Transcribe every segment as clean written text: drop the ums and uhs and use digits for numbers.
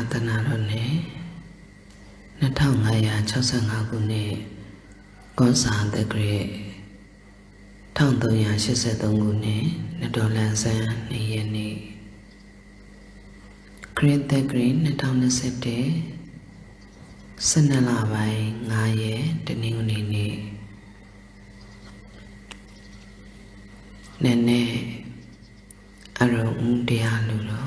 Tatanarone Natangaya Chosangagune Gonsa the Great Tandoya Shisetongune Nadolansan Niyeni Great the Great Natanasete Sanalabai Ngaye Teningunini Nene Aro Undialulo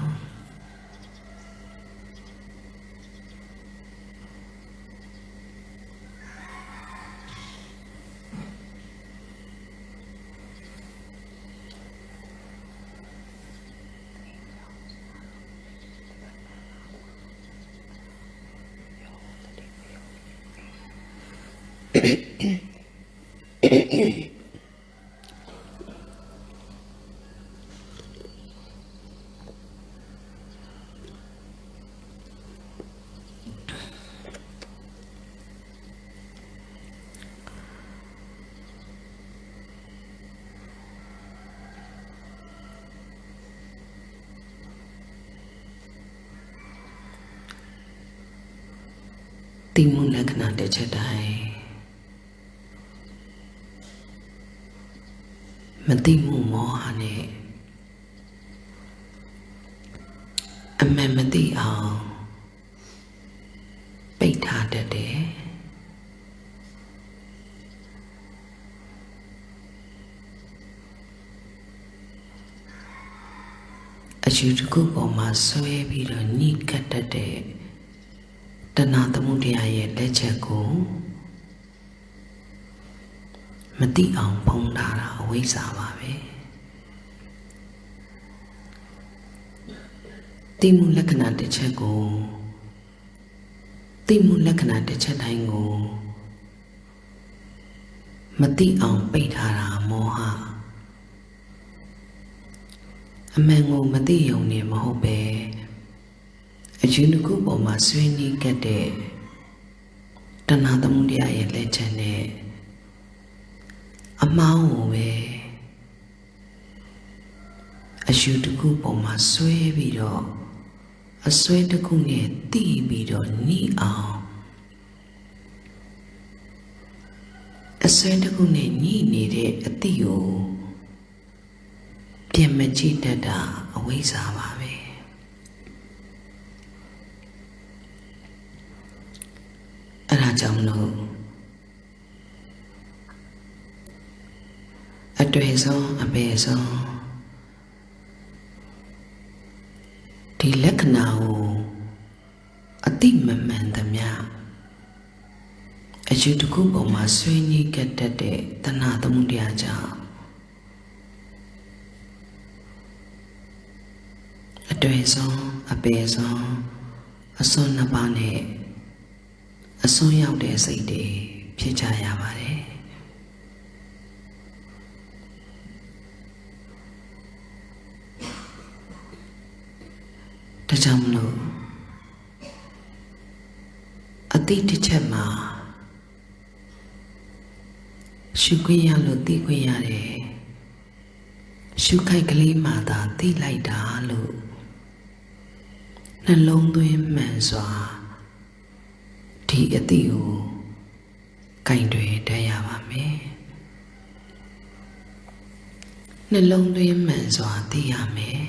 Timun Lakana de Chedai Matimu Mohane Amemati Ao Beta de Ajudukupo Masoe Bido Nikatade Tanatamudia Lechako Mati Ang Pondara Awaysavabe Timu Lakana de Chego Timu Lakana de Chedango Mati Ang Petara Moha Amengo Mati Yoni Mahobe Ajunukupo Maswini Gade Tanatamudia Lechane Amawe Ajunukupo Maswe Bido A Swedakune Ti Bido Ni Ao A Swedakune Ni Nide Atio Piamaji Dada Awaysavabe Rajamlo Adreson Abeson Di Laknao Atimamandamya Ajudukupo Maswini Gadade Tanatamudiaja Adreson Abeson Asonabane A son out there say day, Pichaya Vare. The Jamlo Aditi Chema Shukuya Luti Kuyare Shukai Kalimata Ti Laida Lu Nalondu Menswa Ti Atiu Kaindre Dayavame Nalondu Menswa Tiame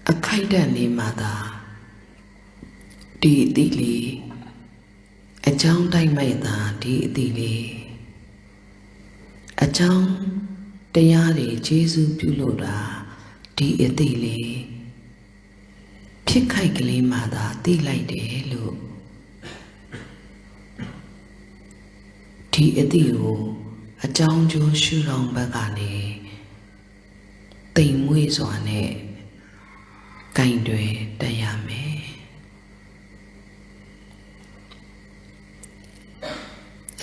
A Kaida Nimada Ti Dili A Jang Dai Maida Ti Dili A Jang Dayari Jesu Puloda Ti Dili Pikai Kalimada Ti Laide Lu Ti Atiu A Jang Jo Shurong Bagane Ting Wizwane Kaindre Dayame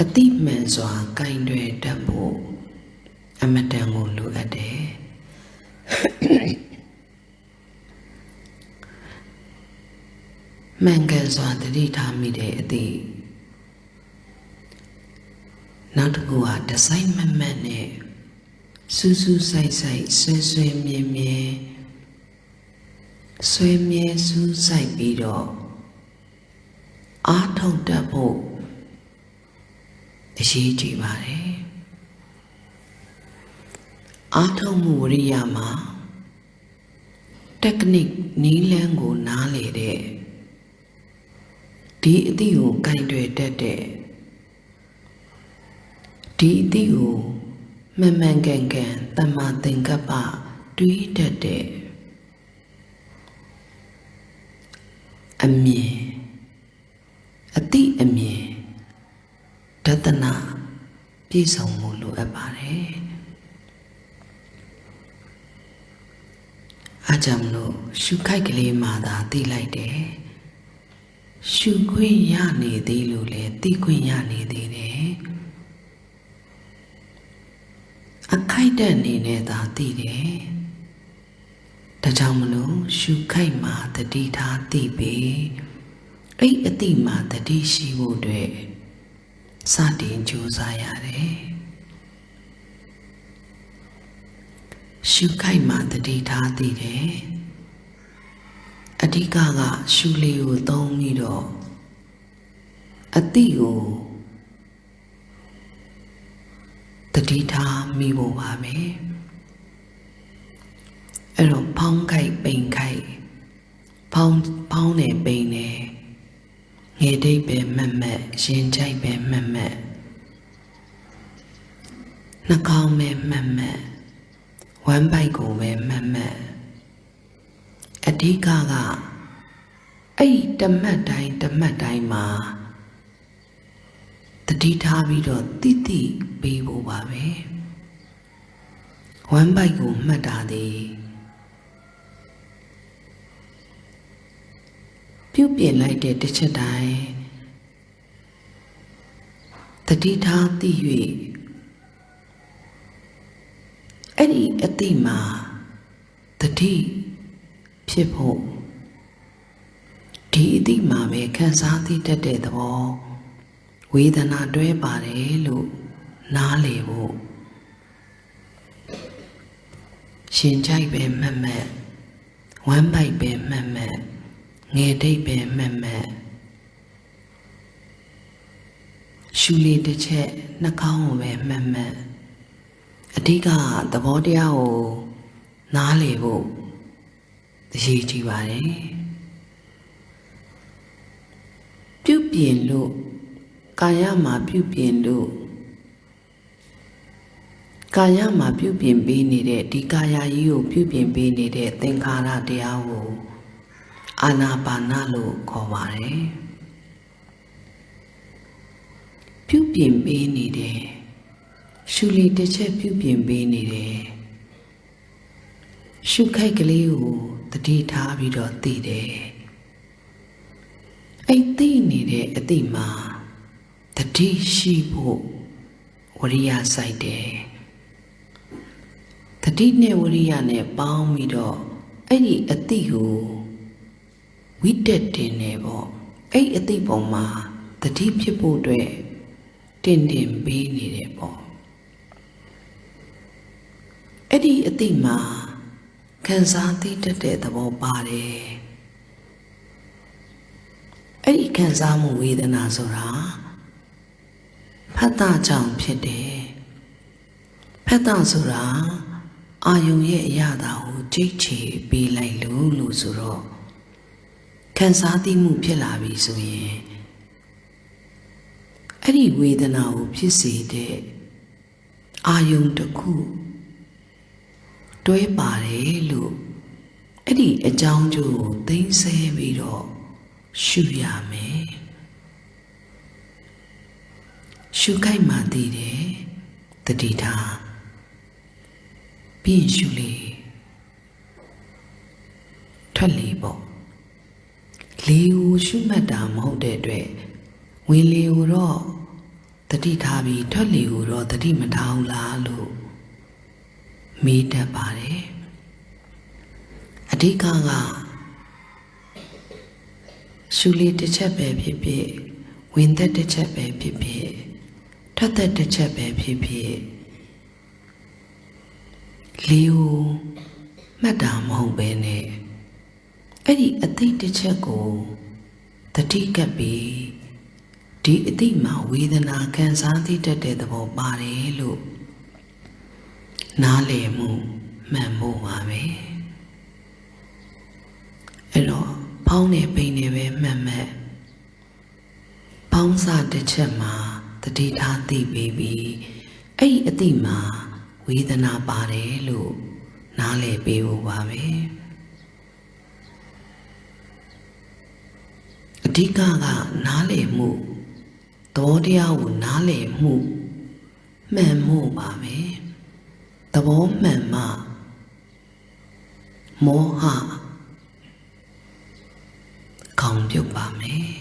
A deep menswa Kaindre Dabo Amadango Lu Ade Mangazwa the Rita Mide Adi Natagua the Simon Mane Susu Sai Sai Swe Mie ဆွေမြဲစူးစိုက်ပြီးတော့အားထုတ်တတ်ဖို့အရေးကြီးပါတယ်အားထုတ်မှုဝိရိယမှာtechnique နည်းလမ်းကိုနားလေတဲ့ဒီအသည့်ကိုကင်တွယ်တတ်တဲ့ဒီအသည့်ကိုမှန်မှန်ကန်ကန်တမ္မာသင်္ကပ္ပတွေးတတ်တဲ့အမြင်အသည့်အမြင်ဒသနာပြည့်စုံမှုလိုအပ်ပါတယ်အားကြောင့်လို့ရှုခိုက်ကလေးမှသာသိလိုက်တယ်ရှုခွင့်ရနေသေးလို့လေသိခွင့်ရနေသေးတယ်အခိုက်တဲ့အနေနဲ့သာသိတယ်ဒါကြောင့်မလို့ရှုခိုက်မှတတိထားသိပြီအဲ့အတိမှတတိရှိဖို့အတွက်စတင်ကြိုးစားရတယ်ရှုခိုက်မှတတိထားသိတယ်အဓိကကရှုလေးကိုသုံးပြီးတော့အတိကိုတတိထားမိဖို့ပါပဲအဲ့တော့ဖောင်းခိုက်ပိန်ခိုက်ဖောင်းနေပိန်နေငယ်တိတ်ပဲမှတ်မှတ်ရင်ကြိုက်ပဲမှတ်မှတ်နှာခေါင်းပဲမှတ်မှတ်ဝမ်းပိုက်ကိုပဲမှတ်မှတ်အဓိကကအဲ့တမတ်တိုင်းမှာတတိထားပြီးတော့တိတိပေးဖို့ပါပဲဝမ်းပိုက်ကိုမှတ်တာသည်ပြုတ်ပြင်လိုက်တဲ့တစ်ချက်တိုင်းတတိထားသိ၍အဲ့ဒီအတိမှာတတိဖြစ်ဖို့ဒီအတိမှာပဲခံစားသိတတ်တဲ့သဘောဝေဒနာတွဲပါတယ်လို့နားလည်ဖို့ရှင်ကြိုက်ပဲမှတ်မှတ်ဝမ်းပိုက်ပဲမှတ်မှတ်ငယ်တိတ်ပဲမှတ်မှတ်ရှုလေးတစ်ချက်နှာခေါင်းကိုပဲမှတ်မှတ်အဓိကသဘောတရားကိုနားလည်ဖို့အရေးကြီးပါတယ်ပြုပြင်လို့ကာယမှာပြုပြင်လို့ကာယမှာပြုပြင်ပေးနေတဲ့ဒီကာယကြီးကိုပြုပြင်ပေးနေတဲ့သင်္ခါရတရားကိုအာနာပါနလို့ခေါ်ပါတယ်ပြုပြင်ပေးနေတယ်ရှုလေးတစ်ချက်ပြုပြင်ပေးနေတယ်ရှုခိုက်ကလေးကိုတတိထားပြီးတော့သိတယ်အဲ့သိနေတဲ့အတိမှာတတိရှိဖို့ဝရိယစိုက်တယ်တတိနဲ့ဝရိယနဲ့ပေါင်းပြီးတော့အဲ့ဒီအတိကိုဝိတက်တင်နေပေါ့အဲ့အတိပုံမှာတတိဖြစ်ဖို့အတွက်တင်ပေးနေတယ်ပေါ့အဲ့ဒီအတိမှာခံစားသိတတ်တဲ့သဘောပါတယ်အဲ့ဒီခံစားမှုဝေဒနာဆိုတာဖတ်တာကြောင့်ဖြစ်တယ်ဖတ်တာဆိုတာအာယုံရဲ့အရာတာကိုကြိတ်ချေပေးလိုက်လို့ဆိုတော့ခံစားသိမှုဖြစ်လာပြီဆိုရင်အဲ့ဒီဝေဒနာကိုဖြစ်စေတဲ့အာယုံတစ်ခုတွဲပါတယ်လို့အဲ့ဒီအကြောင်းကျိုးကိုသိဆဲပြီးတော့ရှုရမယ်ရှုခိုက်မှသိတယ်တတိထားပြီးရှုလေထွက်လေပေါ့လေကိုရှုမှတ်တာမဟုတ်တဲ့အတွက်ဝင်လေကိုတော့တတိထားပြီးထွက်လေကိုတော့တတိမထားဘူးလားလို့မေးတတ်ပါတယ်အဓိကကရှုလေးတစ်ချက်ပဲဖြစ်ဖြစ်ဝင်သက်တစ်ချက်ပဲဖြစ်ဖြစ်ထွက်သက်တစ်ချက်ပဲဖြစ်ဖြစ်လေကိုမှတ်တာမဟုတ်ပဲနဲ့ Eri ati tichako the tikapi di itima Vedana Kansati Tate the Bobare Lu Nale Mu Mambo Wave Elo Paune Pineve Meme Pounsa de Chema the Titati baby Ay Atima Vedana Bare Lu Nale Bebo Wave Dikaga Nale Mu Todia Nale Mu Memo Babe The woman ma Moha Kong Yu Bame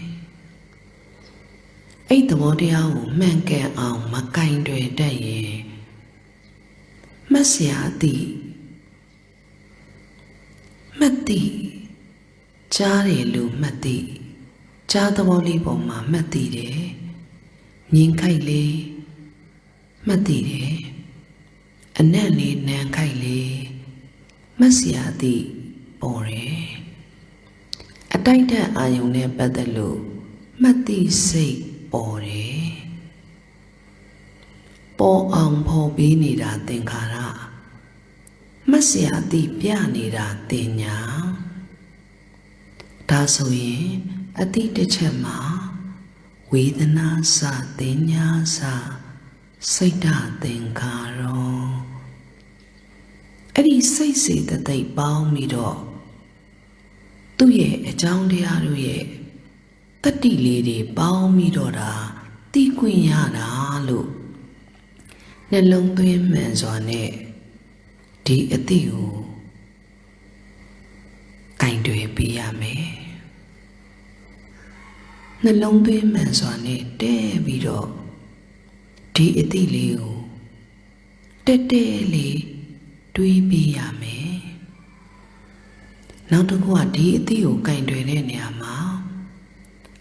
Eight the Wodia Manke on Makindre Day Masia di Mati Jari Lu Mati Jadawali Boma Mati de Ninkaili Mati de Anani Nankaili Masia di Bore A Dida Ayone Badalu Mati say Bore Po ang po binida Tinkara Masia di Pianida Tinya Tasoye Ati Tichema Vedana sa Tinya sa Saida Tinkaro Adi say that they bow me do. Do ye a John de Aruye? The tea lady bow me dora, the queen yana lu. Nelong to him men's on it. Di a tiu. Kind to a piame. Nelong to him men's on it, de vido. Di a tilio. De daily. Dui Biame Now to go a tea kind to any ama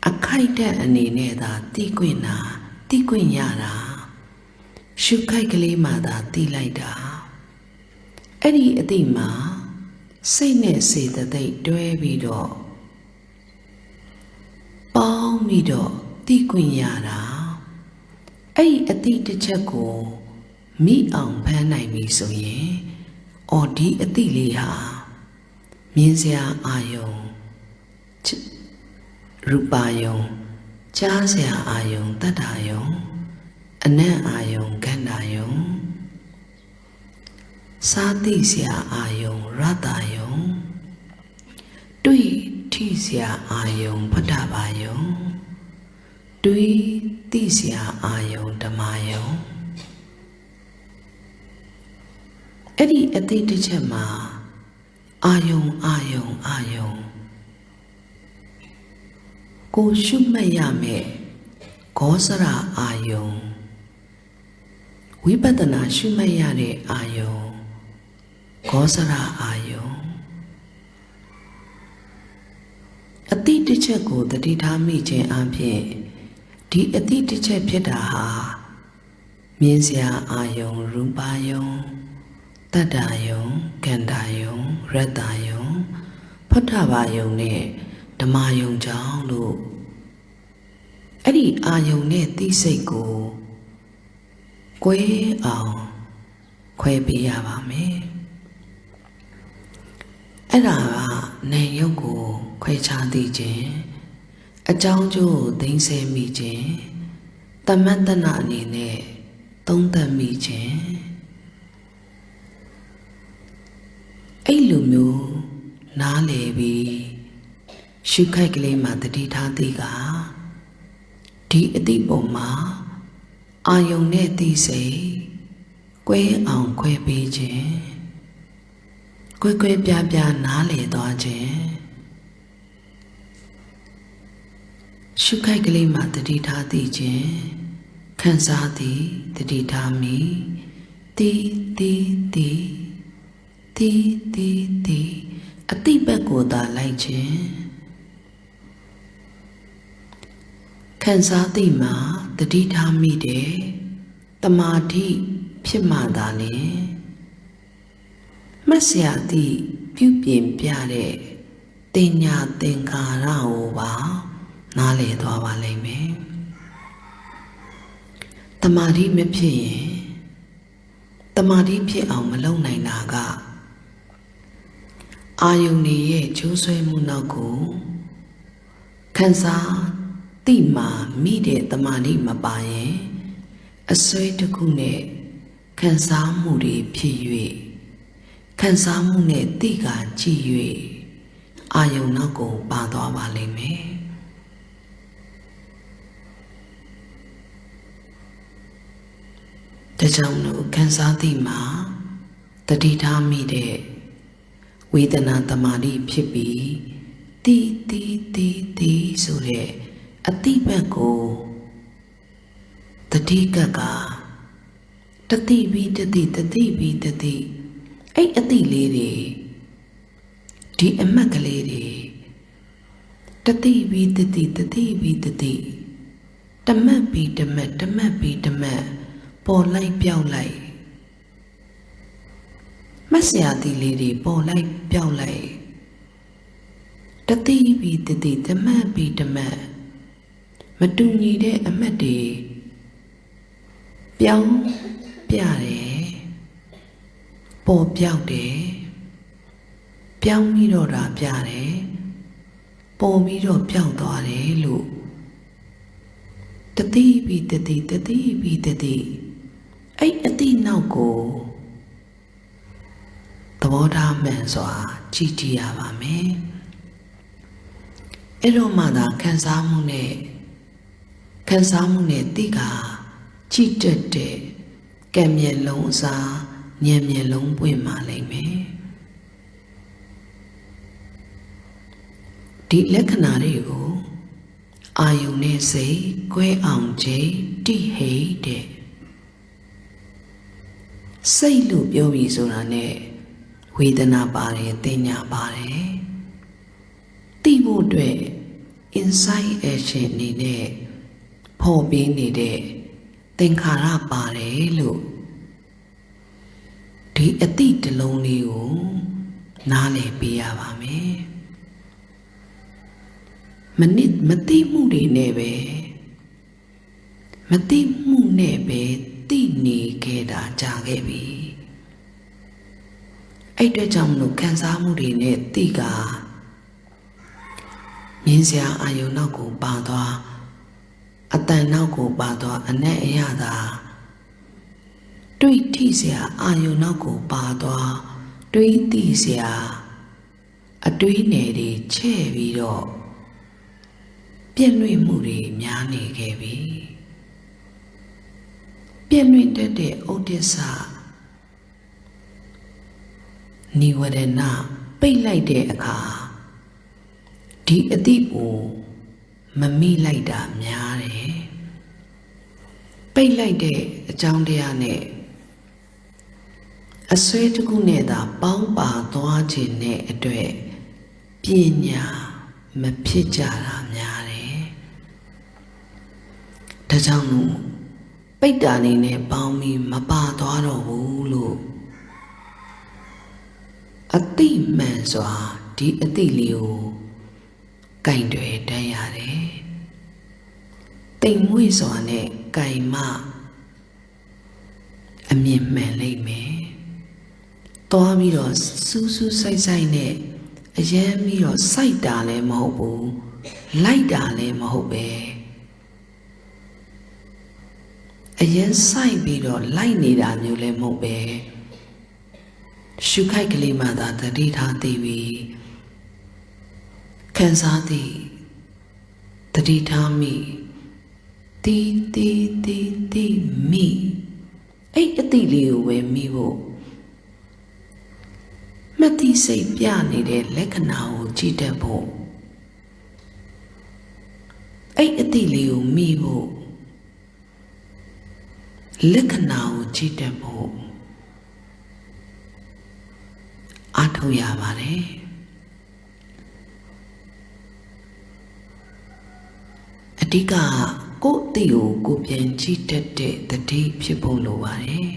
a kite and in either Tiquina Yara Shukaikali mother Tilaida Eddie Edima say ne say that they do a vido Bow mido Tiquin Yara Ay a tea to checo me on panai me so ye. Or di Atilia Minsia Ayong Rupayong Chasya Ayong Tatayong Ane Ayong Gandayong Satisya Ayong Ratayong Dui Tisya Ayong Padabayong Dui Tisya Ayong Damayong Eddie at the Chema Ayong Go Shumayame Gosara Ayong We better not Shumayare Ayong Gosara Ayong At the teacher go the dita meeting ampie Di at the teacher Piedaha Minsia Ayong Rubayong Tadayong, Gandayong, Redayong, Patabayong ne, Damayong Jang Lu. Eddie Ayong ne Tiseko Kwe Ao Kwe Biyabame Era Ne Yoko Kwe Chandi Jin A Jang Jo Ding Se Mi Jin Tamantana Ni ne Tongta Mi Jin Ailumu Nalebi Shukaikle Matati Tadiga Di Adiboma Ayong Neti say Kwe on Kwe Pijin Kwe Pia Nale Dodge Shukaikle Matati Tadijin Kansati the Ditami Ti A Tibagoda Lightjin Kansati ma the Ditami de Tamati Pimadane Masia di Pupin Piare တင်ညာသင်္ခါရကိုပါနားလည်သွားပါလိမ့်မယ်တမာတိမဖြစ်ရင်တမာတိဖြစ်အောင်မလုပ်နိုင်တာကအာယုန်ရဲ့ကျိုးဆွဲမှုနောက်ကိုခံစားသိမှမိတဲ့တမာတိမပါရင်အစွဲတစ်ခုနဲ့ခံစားမှုတွေဖြစ်၍ခံစားမှုနဲ့သိကကြည့်၍အာယုန်နောက်ကိုပါသွားပါလိမ့်မယ်ဒါကြောင့်လို့ခံစားသိမှတတိထားမိတဲ့ဝေဒနာတမာတိဖြစ်ပြီးတီဆိုတဲ့အတိဘက်ကိုတတိကတတိပြီးတတိအဲ့အတိလေးတွေဒီအမှတ်ကလေးတွေတတိပြီးတတိတမတ်ပြီးတမတ်ပေါ်လိုက်ပြောက်လိုက်မဆရာတီလေးတွေပေါ်လိုက်ပြောက်လိုက်တတိပြီးတတိတမတ်ပြီးတမတ်မတူညီတဲ့အမှတ်တွေပြောင်းပြတယ်ပေါ်ပြောက်တယ်ပြောင်းပြီးတော့တာပြတယ်ပေါ်ပြီးတော့ပြောက်သွားတယ်လို့တတိပြီးတတိအဲ့အတိနောက်ကိုသဘောထားမှန်စွာကြည့်ကြည့်ရပါမယ်အဲ့တော့မှသာခံစားမှုနဲ့သိကကြည့်တတ်တဲ့ကံမျက်လုံးအစားဉာဏ်မျက်လုံးပွင့်ပါလိမ့်မယ်ဒီလက္ခဏာတွေကိုအာယုန်နဲ့စိတ်ကွဲအောင်ချိန်တိဟိတဲ့စိတ်လို့ပြောပြီးဆိုတာနဲ့ဝေဒနာပါတယ်တင်ညာပါတယ်သိဖို့အတွက် insight action အနေနဲ့ဖော်ပြနေတဲ့သင်္ခါရပါတယ်လို့ဒီအတိတလုံးလေးကိုနားလည်ပေးရပါမယ်မသိမှုတွေနဲ့ပဲသိနေခဲ့တာကြာခဲ့ပြီအဲ့အတွက်ကြောင့်မလို့ခံစားမှုတွေနဲ့သိကမြင်စရာအာယုံနောက်ကိုပါသွားအတန်နောက်ကိုပါသွားအနက်အရသာတွေးထိစရာအာယုံနောက်ကိုပါသွားတွေးသိစရာအတွေးနယ်တွေချဲ့ပြီးတော့ပြည့်လွင့်မှုတွေများနေခဲ့ပြီပြည့်လွင့်တတ်တဲ့ဥဒိစ္စနိဝရဏပိတ်လိုက်တဲ့အခါဒီအတိကိုမမိလိုက်တာများတယ်ပိတ်လိုက်တဲ့အကြောင်းတရားနဲ့အစွဲတစ်ခုနဲ့သာပေါင်းပါသွားခြင်းနဲ့အတွက်ပညာမဖြစ်ကြတာများတယ်ဒါကြောင့်မို့ပိတ်တာနေနဲ့ပေါင်းပြီးမပါသွားတော့ဘူးလို့အတိမှန်စွာဒီအတိလေးကိုကင်တွယ်တတ်ရတယ်တိမ်မွေ့စွာနဲ့ကင်မအမြင်မှန်လိမ့်မယ်သွားပြီးတော့စူးဆိုင်နဲ့အရမ်းပြီးတော့စိုက်တာလည်းမဟုတ်ဘူးလိုက်တာလည်းမဟုတ်ပဲအရင်ဆိုင်ပြီးတော့လိုက်နေတာမျိုးလည်းမဟုတ်ပဲရှုခိုက်ကလေးမှသာတတိထားသိပြီးခံစားသည်တတိထားမိတီမိအဲ့အတိလေးကိုပဲမိဖို့မတိစိတ်ပြနေတဲ့လက္ခဏာကိုကြည့်တတ်ဖို့အဲ့အတိလေးကိုမိဖို့လက္ခဏာကိုကြည့်တတ်ဖို့အားထုတ်ရပါတယ်အဓိကကိုယ့်အတိကိုပြန်ကြည့်တတ်တဲ့တတိဖြစ်ဖို့လိုပါတယ်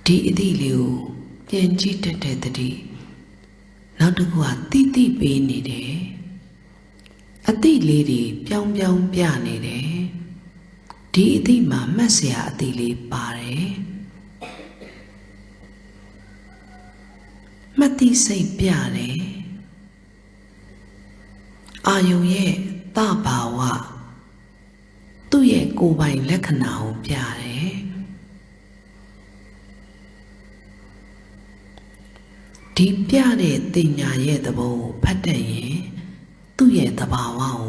ဒီအတိလေးကိုပြန်ကြည့်တတ်တဲ့တတိ နောက်တစ်ခုကတိတိပေးနေတယ်အသိလေးတွေပြောင်းပြောင်းပြနေတယ်ဒီအသိမှာမှတ်စရာအသိလေးပါတယ်မှတ်သိစိတ်ပြတယ်အာယုံရဲ့သဘာဝသူ့ရဲ့ကိုယ်ပိုင်လက္ခဏာကိုပြတယ်ဒီပြတဲ့တင်ညာရဲ့သဘောကိုဖတ်တတ်ရင်သူ့ရဲ့သဘာဝကို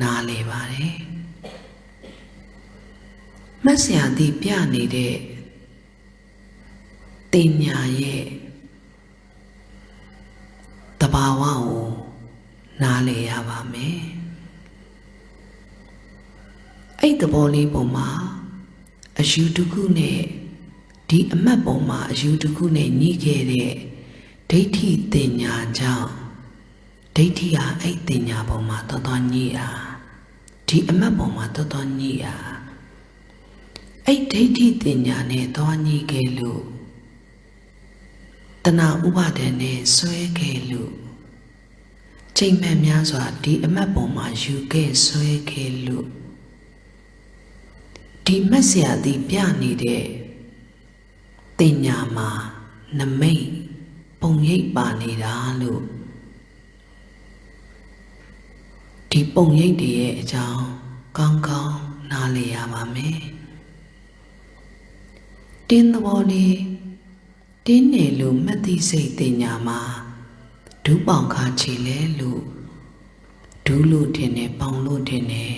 နားလည်ပါတယ်မဆရာဒီပြနေတဲ့တင်ညာရဲ့သဘာဝကိုနားလည်ရပါမယ်အဲ့သဘောလေးပုံမှာအယူတစ်ခုနဲ့ဒီအမှတ်ပုံမှာအယူတစ်ခုနဲ့ညှိခဲ့တဲ့ဒိဋ္ဌိတင်ညာကြောင့်ဒိဋ္ဌိဟာအဲ့တင်ညာပုံမှာတော်ညှိတာဒီအမှတ်ပုံမှာတော်ညှိတာအဲ့ဒိဋ္ဌိတင်ညာနဲ့တော်ညှိခဲ့လို့တဏှာဥပါဒဏ်နဲ့ဆွဲခဲ့လို့ချိန်မှန်များစွာဒီအမှတ်ပုံမှာယူခဲ့ဆွဲခဲ့လို့ဒီမက်ဆရာသည်ပြနေတဲ့တင်ညာမှာနမိတ်ပုံရိပ်ပါနေတာလို့ဒီပုံရိပ်တွေရဲ့အကြောင်းကောင်းကောင်းနားလည်ရပါမယ်တင်းသဘောလေးတင်းနေလို့မသိစိတ်တင်ညာမှာဒူးပေါင်ခါချီလဲလို့ဒူးလို့ထင်တယ်ပေါင်လို့ထင်တယ်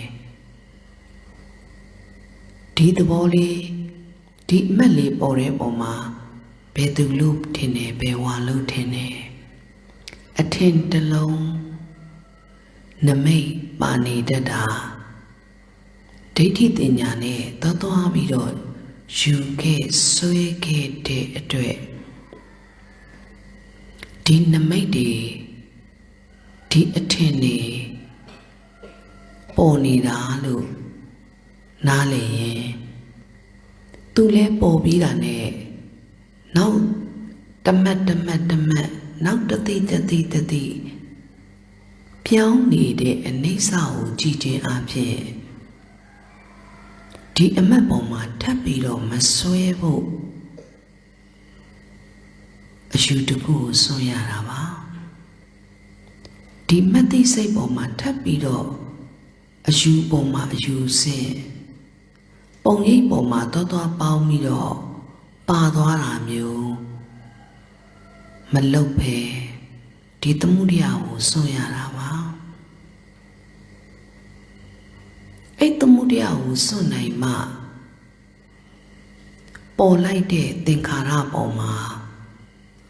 ဒီသဘောလေးဒီအမှတ်လေးပေါ်တဲ့ပုံမှာဘယ်သူလို့ထင်တယ်ဘယ်ဝါလို့ထင်တယ်အထင်တလုံးနမိတ်ပါနေတတ်တာဒိဋ္ဌိတင်ညာနဲ့သွားပြီးတော့ယူခဲ့ဆွဲခဲ့တဲ့အတွက်ဒီနမိတ်တွေဒီအထင်တွေပေါ်နေတာလို့နားလည်ရင်သူလဲပေါ်ပြီးတာနဲ့နောက်တမတ်နောက်တသိပြောင်းနေတဲ့အနေစာကိုကြည့်ခြင်းအပြင်ဒီအမှတ်ပေါ်မှာထပ်ပြီးတော့မဆွဲဖို့အယူတခုကိုဆွရတာပါဒီမသိစိတ်ပေါ်မှာထပ်ပြီးတော့အယူပေါ်မှာအယူစင်ပုံရိပ်ပေါ်မှာသွားပေါင်းပြီးတော့ပါသွားတာမျိုးမလုပ်ပဲဒီသမုဒယကိုဆွရတာပါအဲ့သမုဒယကိုဆွနိုင်မှပေါ်လိုက်တဲ့သင်္ခါရပေါ်မှာ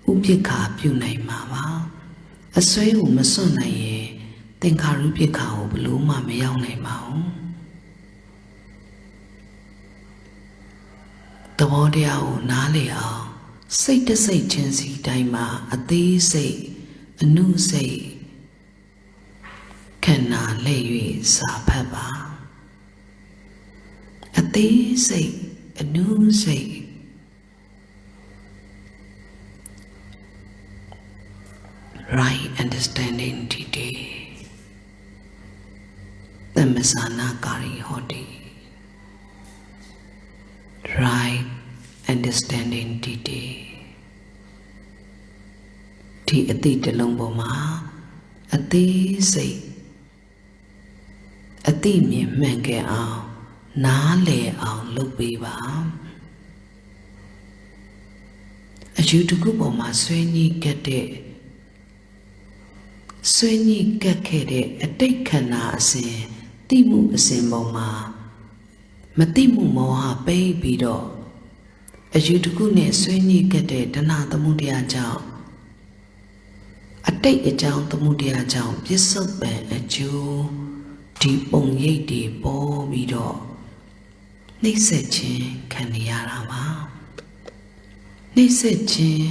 ဥပိ္ပခာပြုနိုင်မှာပါအစွဲကိုမစွန့်နိုင်ရင်သင်္ခါရုပ္ပခာကိုဘလို့မှမရောက်နိုင်ပါဘူးသဘောတရားကိုနားလည်အောင်စိတ်တစိတ်ချင်းစီတိုင်းမှာအသေးစိတ်အနုစိတ်ခန္ဓာလက်၍စာဖတ်ပါအသေးစိတ်အနုစိတ်right understanding today သမ္မာနာကာရီဟောတိ right understanding today ဒီအတိတလုံးပေါ်မှာအသေးစိတ်အတိမြင်မှန်ခဲ့အောင်နားလည်အောင်လုပ်ပေးပါအယူတစ်ခုပေါ်မှာဆွေးနွေးခဲ့တဲ့အတိတ်ခန္ဓာအစဉ်တိမှုအစဉ်ပေါ်မှာမတိမှုမောဟပိတ်ပြီးတော့အယူတစ်ခုနဲ့ဆွေးနွေးခဲ့တဲ့တဏှာသမုဒယကြောင့်အတိတ်အကြောင်းသမုဒယကြောင့်ပြစ္ဆုတ်ပံအကျိုးဒီပုံရိပ်တွေပေါ်ပြီးတော့နှိမ့်ဆက်ခြင်းခံနေရတာပါနှိမ့်ဆက်ခြင်း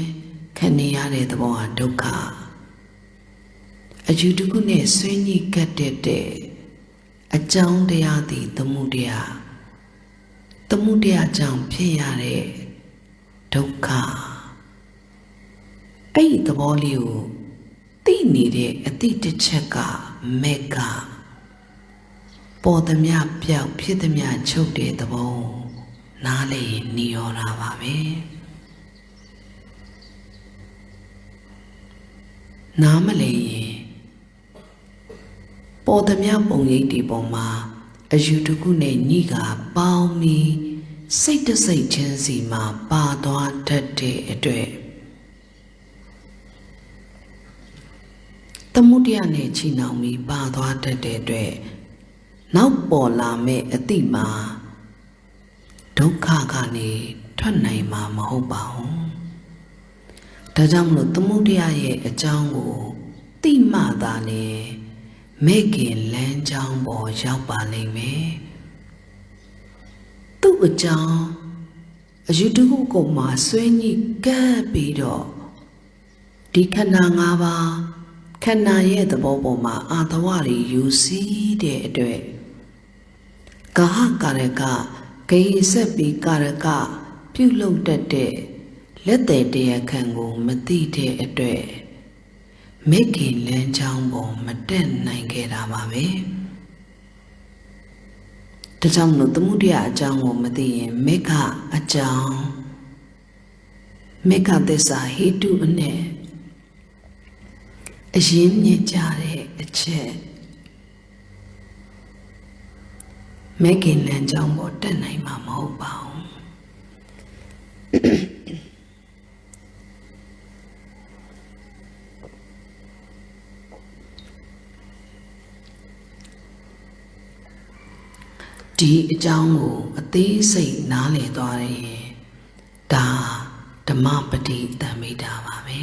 ခံနေရတဲ့သဘောဟာဒုက္ခအယူတစ်ခုနဲ့ဆွေးနွေးခဲ့တဲ့အကြောင်းတရားသည်သမုဒယကြောင့်ဖြစ်ရတဲ့ဒုက္ခအဲ့ဒီသဘောလေးကို နေတဲ့ အတိတစ်ချက်က မက်က ပေါ်သမျှ ပြောက် ဖြစ်သမျှ ချုပ် တဲ့ သဘော နားလည်ရင် နှီးရောတာပါပဲ နားမလည်ရင် ပေါ်သမျှ ပုံရိပ်တွေပေါ်မှာ အယူတစ်ခုနဲ့ ညှိက ပေါင်းပြီး စိတ်တစ်စိတ်ချင်းစီမှာ ပါသွားတတ်တဲ့အတွက် သမုဒယနဲ့ ချီနှောင်ပြီး ပါသွားတတ်တဲ့အတွက် နောက်ပေါ်လာမယ့် အတိမှာ ဒုက္ခကနေ ထွက်နိုင်မှာ မဟုတ်ပါဘူး ဒါကြောင့်မလို့ သမုဒယရဲ့ အကြောင်းကို သိမှသာလျှင် မဲ့ခင်လမ်းကြောင်းပေါ် ရောက်ပါလိမ့်မယ် သူ့အကြောင်း အယူတစ်ခုကိုမှ ဆွဲညှိကပ်ပြီးတော့ ဒီခန္ဓာ ၅ ပါး ခန္ဓာရဲ့ သဘောပေါ်မှာ အာသဝတွေ ယူစည်းတဲ့အတွက် ကာဟကာရက ဂေဟဆက်ပြီး ကာရက ပြုလုပ်တတ်တဲ့ လက်သည်တရားခံကို မသိတဲ့အတွက် မဲ့ခင်လမ်းကြောင်းပေါ် မတက်နိုင်ခဲ့တာပါပဲ ဒါကြောင့်မလို့ သမုဒယအကြောင်းကို မသိရင် မေဃအကြောင်း မေဃသစ္စာ ဟေတုအနဲ့ အရင်းမြစ်ကြတဲ့အချက် မဲ့ခင်လမ်းကြောင်းပေါ် တက်နိုင်မှာ မဟုတ်ပါဘူး ဒီအကြောင်းကို အသေးစိတ်နားလည်သွားရင် ဒါ ဓမ္မပฏิသင်္မိတာပါပဲ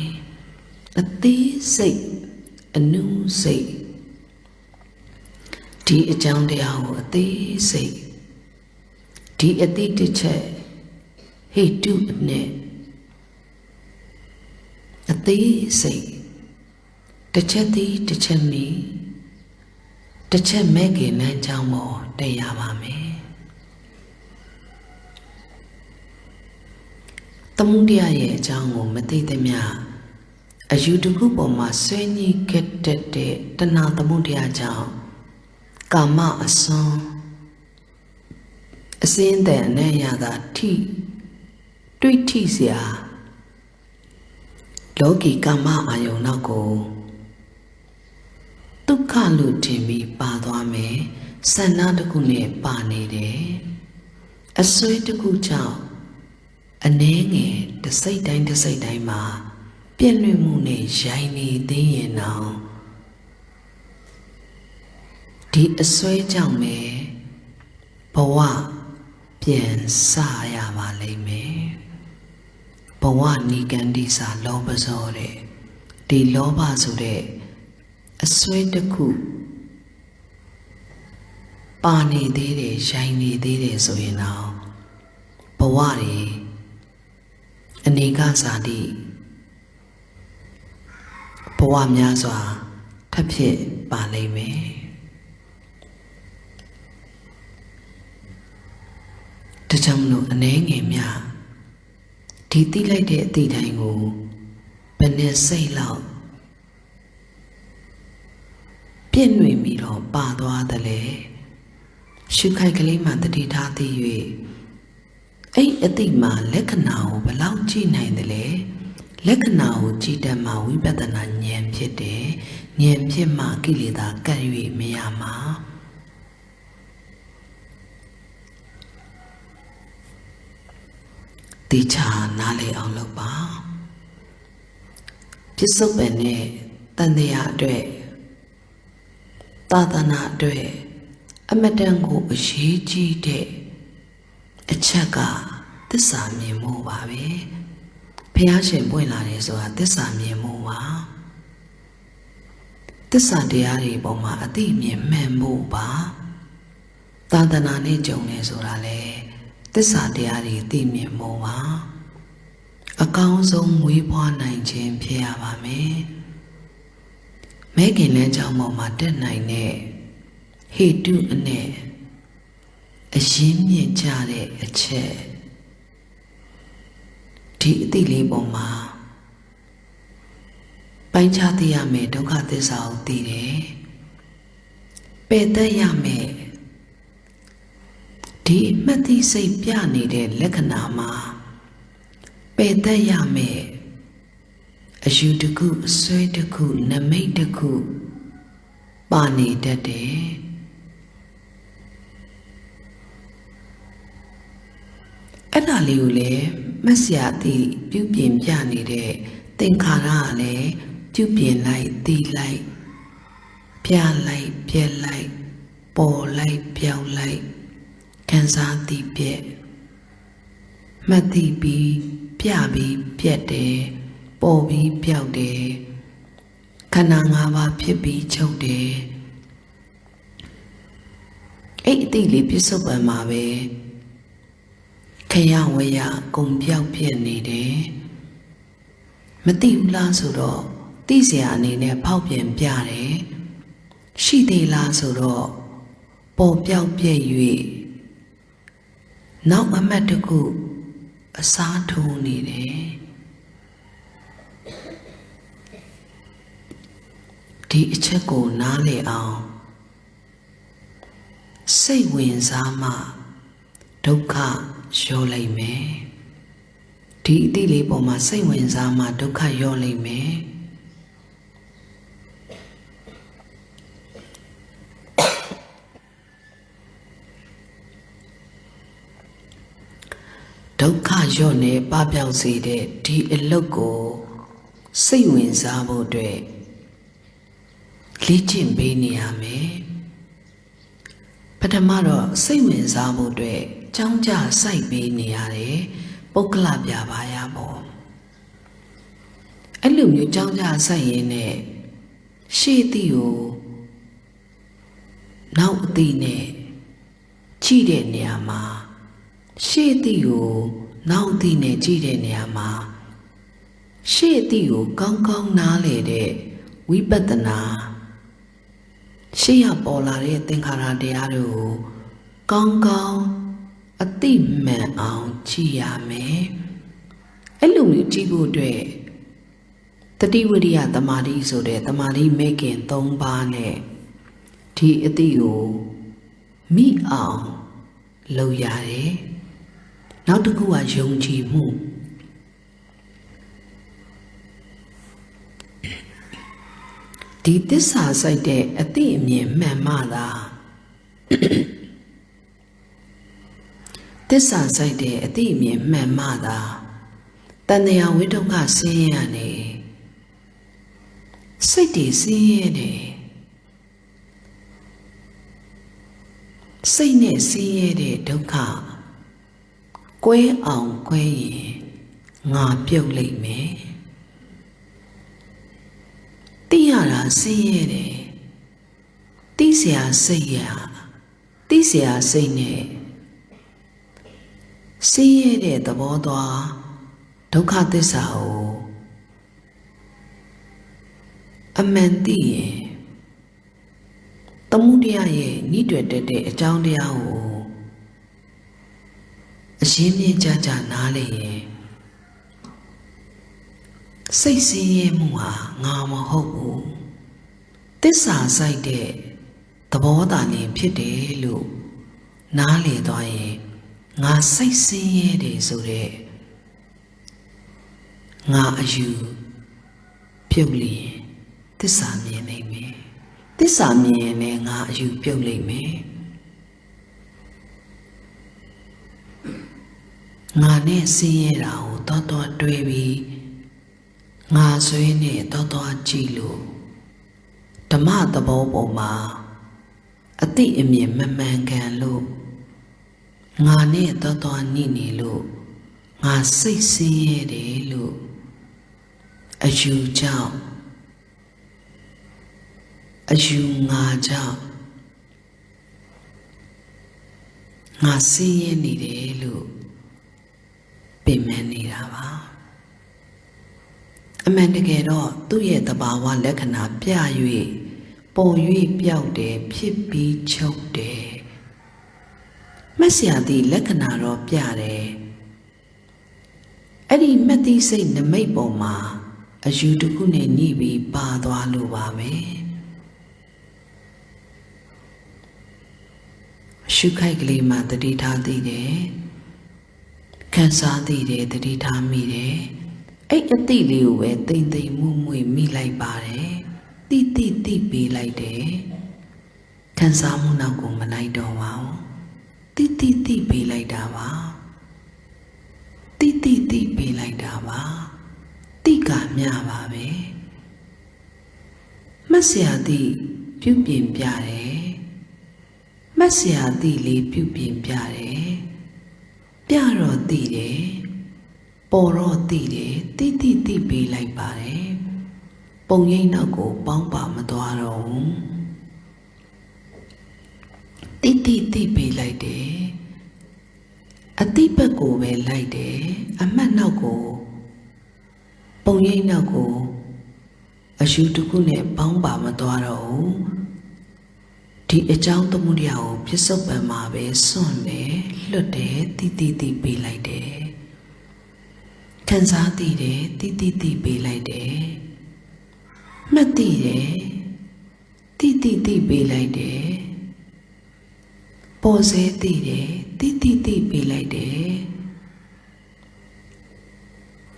အသေးစိတ် အနုစိတ် ဒီအကြောင်းတရားကို အသေးစိတ် ဒီအတိတစ်ချက် ဟေတုအနဲ့ အသေးစိတ် တစ်ချက်သည်တစ်ချက်မီ တစ်ချက်မဲ့ခင်လမ်းကြောင်းပေါ် တက်ရပါမယ် သမုဒယရဲ့အကြောင်းကို မသိသမျှ အယူတစ်ခုပေါ်မှာ ဆွဲညှိခဲ့တတ်တဲ့ တဏှာသမုဒယကြောင့် ကာမအစွန်း အစင်းတဲ့အနံ့ရတာ တွေ့ထိစရာ လောကီကာမအာယုန်နောက်ကို ဒုက္ခလို့ထင်ပြီး ပါသွားမယ် ဆန္ဒတစ်ခုနဲ့ ပါနေတယ် အစွဲတစ်ခုကြောင့် အနည်းငယ် တစ်စိတ်တိုင်းတစ်စိတ်တိုင်းမှာ ပြည့်လွင့်မှုနဲ့ ရိုင်နေသေးရင်တောင် ဒီအစွဲကြောင့်ပဲ ဘဝ ပြန်စရပါလိမ့်မယ် ဘဝနိကန္တိစာ လောဘဇောတဲ့ ဒီလောဘဆိုတဲ့ အစွဲတစ်ခု ပါနေသေးတယ် ရိုင်နေသေးတယ်ဆိုရင်တော့ ဘဝတွေ အနေကစားသည့် ဘဝများစွာ ထပ်ဖြစ်ပါလိမ့်မယ် ဒါကြောင့်မလို့ အနည်းငယ်များ ဒီသိလိုက်တဲ့အသည့်တိုင်းကို ဘယ်နဲ့စိတ်လောက် ပြည့်နှွေပြီးတော့ ပါသွားသလဲ ရှုခိုက်ကလေးမှ တတိထားသိ၍ အဲ့အသည့်မှာ လက္ခဏာကို ဘယ်လောက်ကြည့်နိုင်သလဲ လက္ခဏာကို ကြည့်တတ်မှ ဝိပဿနာဉာဏ်ဖြစ်တယ် ဉာဏ်ဖြစ်မှ ကိလေသာ ကပ်၍မရမှာ တေချာနားလည်အောင်လုပ်ပါ ပြစ္ဆုတ်ပန်နဲ့ တန်တရားအတွက် သာသနာအတွက် အမတန်ကို အရေးကြီးတဲ့အချက်က သစ္စာမြင်မှုပါပဲ ဘုရားရှင်ပွင့်လာတယ်ဆိုတာ သစ္စာမြင်မှုပါ သစ္စာတရားတွေပေါ်မှာ အသိမြင်မှန်မှုပါ သာသနာနဲ့ကြုံနေဆိုတာလေ သစ္စာတရားတွေသိမြင်မှုပါ အကောင်းဆုံးမွေးဖွားနိုင်ခြင်းဖြစ်ရပါမယ် မဲခင်လမ်းကြောင်းပေါ်မှာ တက်နိုင်တဲ့ ဟေတုအနဲ့ အရင်းမြစ်ကြတဲ့အချက် ဒီအသိလေးပေါ်မှာ ပ ပိုင်းခြားသိရမယ်ဒုက္ခသစ္စာကိုသိတယ်ပယ်တတ်ရမယ်ဒီမှတ်သိစိတ်ပြနေတဲ့လက္ခဏာမှာပယ်တတ်ရမယ်အယူတစ်ခုအစွဲတစ်ခုနမိတ်တစ်ခုပါနေတတ်တယ်အဲ့ဒါလေးကိုလည်းမဆရာသိပြုပြင်ပြနေတဲ့သင်္ခါရကလည်းပြုပြင်လိုက်သိလိုက်ပြလိုက်ပြက်လိုက်ပေါ်လိုက်ပြောင်းလိုက်ခံစားသိပြက်မှတ်သိပြီးပြပြီးပြက်တယ်ပေါ်ပြီးပြောက်တယ်ခန္ဓာ၅ပါးဖြစ်ပြီးချုပ်တယ်အဲ့အသိလေးပြစ္ဆုတ်ပံမှာပဲခရဝရကုံပြောက်ပြက်နေတယ်မသိဘူးလားဆိုတော့သိเสียအနေနဲ့ဖောက်ပြန်ပြတယ်ရှိသေးလားဆိုတော့ပေါ်ပြောက်ပြက်၍နောက်အမှတ်တစ်ခုအစားထိုးနေတယ်ဒီအချက်ကိုနားလည်အောင်စိတ်ဝင်စားမှဒုက္ခရောလိမ့်မယ်ဒီအတိလေးပေါ်မှာစိတ်ဝင်စားမှဒုက္ခရောလိမ့်မယ်ဒုက္ခရော့နေပပျောက်စေတဲ့ဒီအလုပ်ကိုစိတ်ဝင်စားဖို့အတွက်လေ့ကျင့်ပေးနေရမယ်ပထမတော့စိတ်ဝင်စားဖို့အတွက်ကြောင်းကြစိုက်ပေးနေရတယ်ပုဂ္ဂလပြပါရပေါ့အဲ့လိုမျိုးကြောင်းကြစိုက်ရင်းနဲ့ရှေ့သည့်ကိုနောက်အသည့်နဲ့ကြည့်တဲ့နေရာမှာရှေ့သည့်ကိုနောက်သည့်နဲ့ကြည့်တဲ့နေရာမှာရှေ့သည့်ကိုကောင်းကောင်းနားလည်တဲ့ဝိပဿနာရှေ့ရပေါ်လာတဲ့သင်္ခါရတရားတွေကိုကောင်းကောင်းအသိမှန်အောင်ကြည့်ရမယ်အဲ့လိုမျိုးကြည့်ဖို့အတွက်တတိဝိရိယသမာဓိဆိုတဲ့သမာဓိမဲ့ခင်၃ပါးနဲ့ဒီအသိကိုမိအောင်လုပ်ရတယ်နောက်တစ်ခုကယုံကြည်မှုဒီသစ္စာစိုက်တဲ့အသိအမြင်မှန်မှသာသစ္စာစိုက်တဲ့အသိအမြင်မှန်မှသာတဏှာဝိတုခဆင်းရဲနေစိတ်တွေဆင်းရဲတယ်စိတ်နဲ့ဆင်းရဲတဲ့ဒုက္ခကွဲအောင်ကွဲရင်ငါပြုတ်လိမ့်မယ်သိရတာဆင်းရဲတယ်သိเสียစိတ်ရသိเสียစိတ်နဲ့ဆင်းရဲတဲ့သဘောသွားဒုက္ခသစ္စာကိုအမှန်သိရင်သမုဒယရဲ့ညှိတွေ့တဲ့အကြောင်းတရားကိုအရှင်းမြင်ကြကြနားလေရင်စိတ်ဆင်းရဲမှုဟာငါမဟုတ်ဘူးသစ္စာစိုက်တဲ့သဘောတန်ရင်ဖြစ်တယ်လို့နားလေသွားရင်ငါစိတ်ဆင်းရဲတယ်ဆိုတဲ့ငါအယူပြုတ်လျင်သစ္စာမြင်နိုင်မယ်သစ္စာမြင်ရင်လည်းငါအယူပြုတ်လိမ့်မယ်ငါနဲ့ဆင်းရဲတာကိုတော်တွေးပြီးငါဆွေးနဲ့တော်ကြည့်လို့ဓမ္မသဘောပေါ်မှာအတိအမြင်မမှန်ကန်လို့ငါနဲ့တော်ညှိနေလို့ငါစိတ်ဆင်းရဲတယ်လို့အယူကြောင့်အယူငါကြောင့်ငါဆင်းရဲနေတယ်လို့ပင်ပန်းနေတာပါအမှန်တကယ်တော့သူ့ရဲ့သဘာဝလက္ခဏာပြ၍ပေါ်၍ပြောက်တယ်ဖြစ်ပြီးချုပ်တယ်မက်ဆရာသည့်လက္ခဏာတော့ပြတယ်အဲ့ဒီမက်သည့်စိတ်နမိတ်ပေါ်မှာ အယူတစ်ခုနဲ့ညှိပြီးပါသွားလို့ပါပဲရှုခိုက်ကလေးမှတတိထားသိတယ်ခံစားသိတယ်တတိထားမိတယ်အဲ့အသိလေးကိုပဲတိမ်တိမ်မွမွေမိလိုက်ပါတယ်တိပေးလိုက်တယ်ခံစားမှုနောက်ကိုမလိုက်တော့ပါဘူးတိပေးလိုက်တာပါတိပေးလိုက်တာပါတိကမြပါပဲမတ်စရာတိပြုပြင်ပြတယ်မတ်စရာတိလေးပြုပြင်ပြတယ်ပြတော့တိတယ်ပေါ်တော့တိတယ်တိပေးလိုက်ပါတယ်ပုံရိပ်နောက်ကိုပေါင်းပါမသွားတော့ဘူးတိပေးလိုက်တယ်အတိဘက်ကိုပဲလိုက်တယ်အမှတ်နောက်ကိုပုံရိပ်နောက်ကိုအယူတစ်ခုနဲ့ပေါင်းပါမသွားတော့ဘူးဒီအကြောင်းသမုဒယကိုပြစ္ဆုတ်ပံမှာပဲစွန့်တယ်လွတ်တယ်တိပေးလိုက်တယ်ခံစားသိတယ်တိပေးလိုက်တယ်မှတ်သိတယ်တိပေးလိုက်တယ်ပေါ်စေသိတယ်တိပေးလိုက်တယ်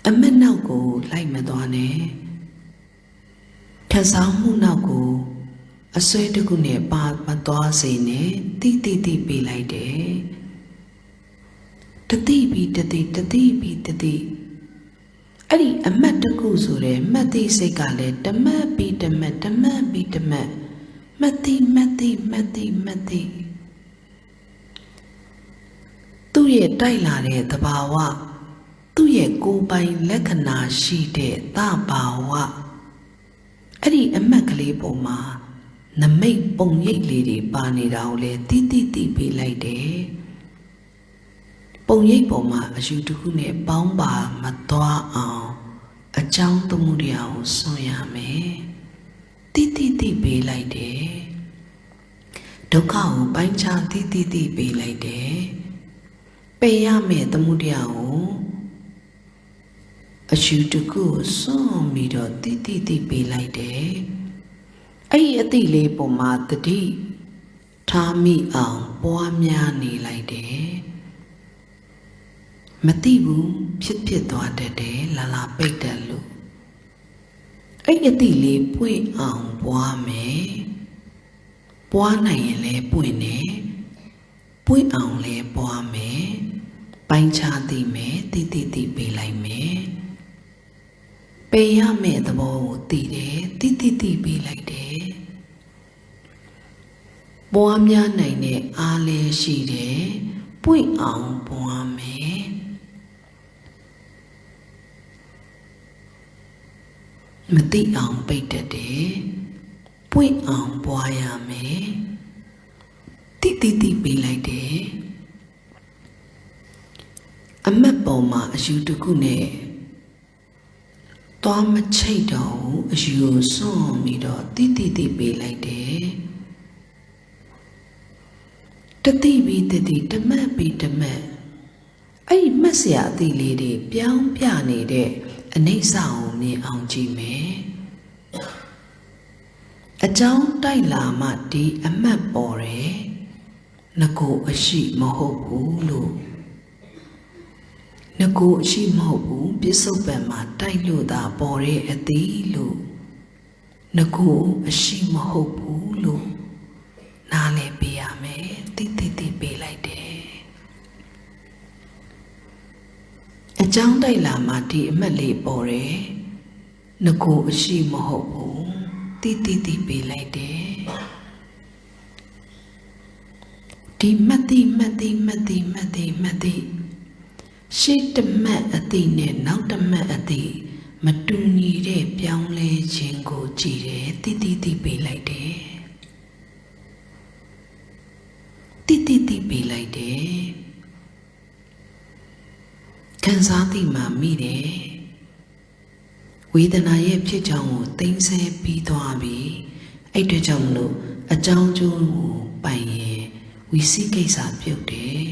အမက်နောက်ကိုလိုက်မသွားနဲ့ခံစားမှုနောက်ကိုအစွဲတစ်ခုနဲ့ပါမသွားစေနဲ့တိပေးလိုက်တယ်တတိပြီးတတိအဲ့ဒီအမတ်တစ်ခုဆိုတဲ့မှတ်သိစိတ်ကလည်းတမတ်ပြီးတမတ်မှတ်သိသူ့ရဲ့တိုက်လာတဲ့သဘာဝသူ့ရဲ့ကိုယ်ပိုင်လက္ခဏာရှိတဲ့သဘာဝအဲ့ဒီအမတ်ကလေးပုံမှာနမိတ်ပုံရိပ်လေးတွေပါနေတာကိုလည်းတိပေးလိုက်တယ်ပုံရိပ်ပေါ်မှာအယူတစ်ခုနဲ့ပေါင်းပါမသွားအောင်အကြောင်းသမုဒယကိုစွန့်ရမယ်တိပေးလိုက်တယ်ဒုက္ခကိုပိုင်းခြားတိပေးလိုက်တယ်ပယ်ရမယ်သမုဒယကိုအယူတစ်ခုကိုစွန့်ပြီးတော့တိပေးလိုက်တယ်အဲ့ဒီအတိလေးပေါ်မှာတတိထားမိအောင်ပွားများနေလိုက်တယ်မသိဘူးဖြစ်သွားတတ်တယ်လာပိတ်တယ်လို့အဲ့အတိလေးပွင့်အောင်ပွားမယ်ပွားနိုင်ရင်လည်းပွင့်တယ်ပွင့်အောင်လည်းပွားမယ်ပိုင်းခြားသိမယ်တိပေးလိုက်မယ်ပယ်ရမယ့်သဘောကိုသိတယ်တိပေးလိုက်တယ်ပွားများနိုင်တဲ့အားလည်းရှိတယ်ပွင့်အောင်ပွားမယ်မသိအောင်ပိတ်တတ်တယ်ပွင့်အောင်ပွားရမယ်တိပေးလိုက်တယ်အမတ်ပေါ်မှာအယူတစ်ခုနဲ့သွားမချိတ်တော့ဘူးအယူကိုစွန့်ပြီးတော့တိပေးလိုက်တယ်တတိပြီးတတိတမတ်ပြီးတမတ်အဲ့ဒီမှတ်စရာအသည့်လေးတွေပြောင်းပြနေတဲ့အနိစ္စကိုမြင်အောင်ကြည့်မယ်အကြောင်းတိုက်လာမှဒီအမှတ်ပေါ်တယ်ငကိုအရှိမဟုတ်ဘူးလို့ငကိုအရှိမဟုတ်ဘူးပြစ္ဆုတ်ပံမှာတိုက်လို့သာပေါ်တဲ့အသည့်လို့ငကိုအရှိမဟုတ်ဘူးလို့နားလည်ပေးရမယ်တိပေးလိုက်တယ်အကြောင်းတိုက်လာမှဒီအမှတ်လေးပေါ်တယ်ငကိုအရှိမဟုတ်ဘူးတိပေးလိုက်တယ်ဒီမှတ်သိရှေ့တမတ်အသိနဲ့နောက်တမတ်အသိမတူညီတဲ့ပြောင်းလဲခြင်းကိုကြည့်တယ်တိပေးလိုက်တယ်တိပေးလိုက်တယ်ခံစားသိမှမိတယ်ဝေဒနာရဲ့ဖြစ်ကြောင်းကိုသိမ်းဆည်းပြီးသွားပြီအဲ့အတွက်ကြောင့်မလို့အကြောင်းကျိုးကိုပိုင်ရင်ဝီစီကိစ္စပြုတ်တယ်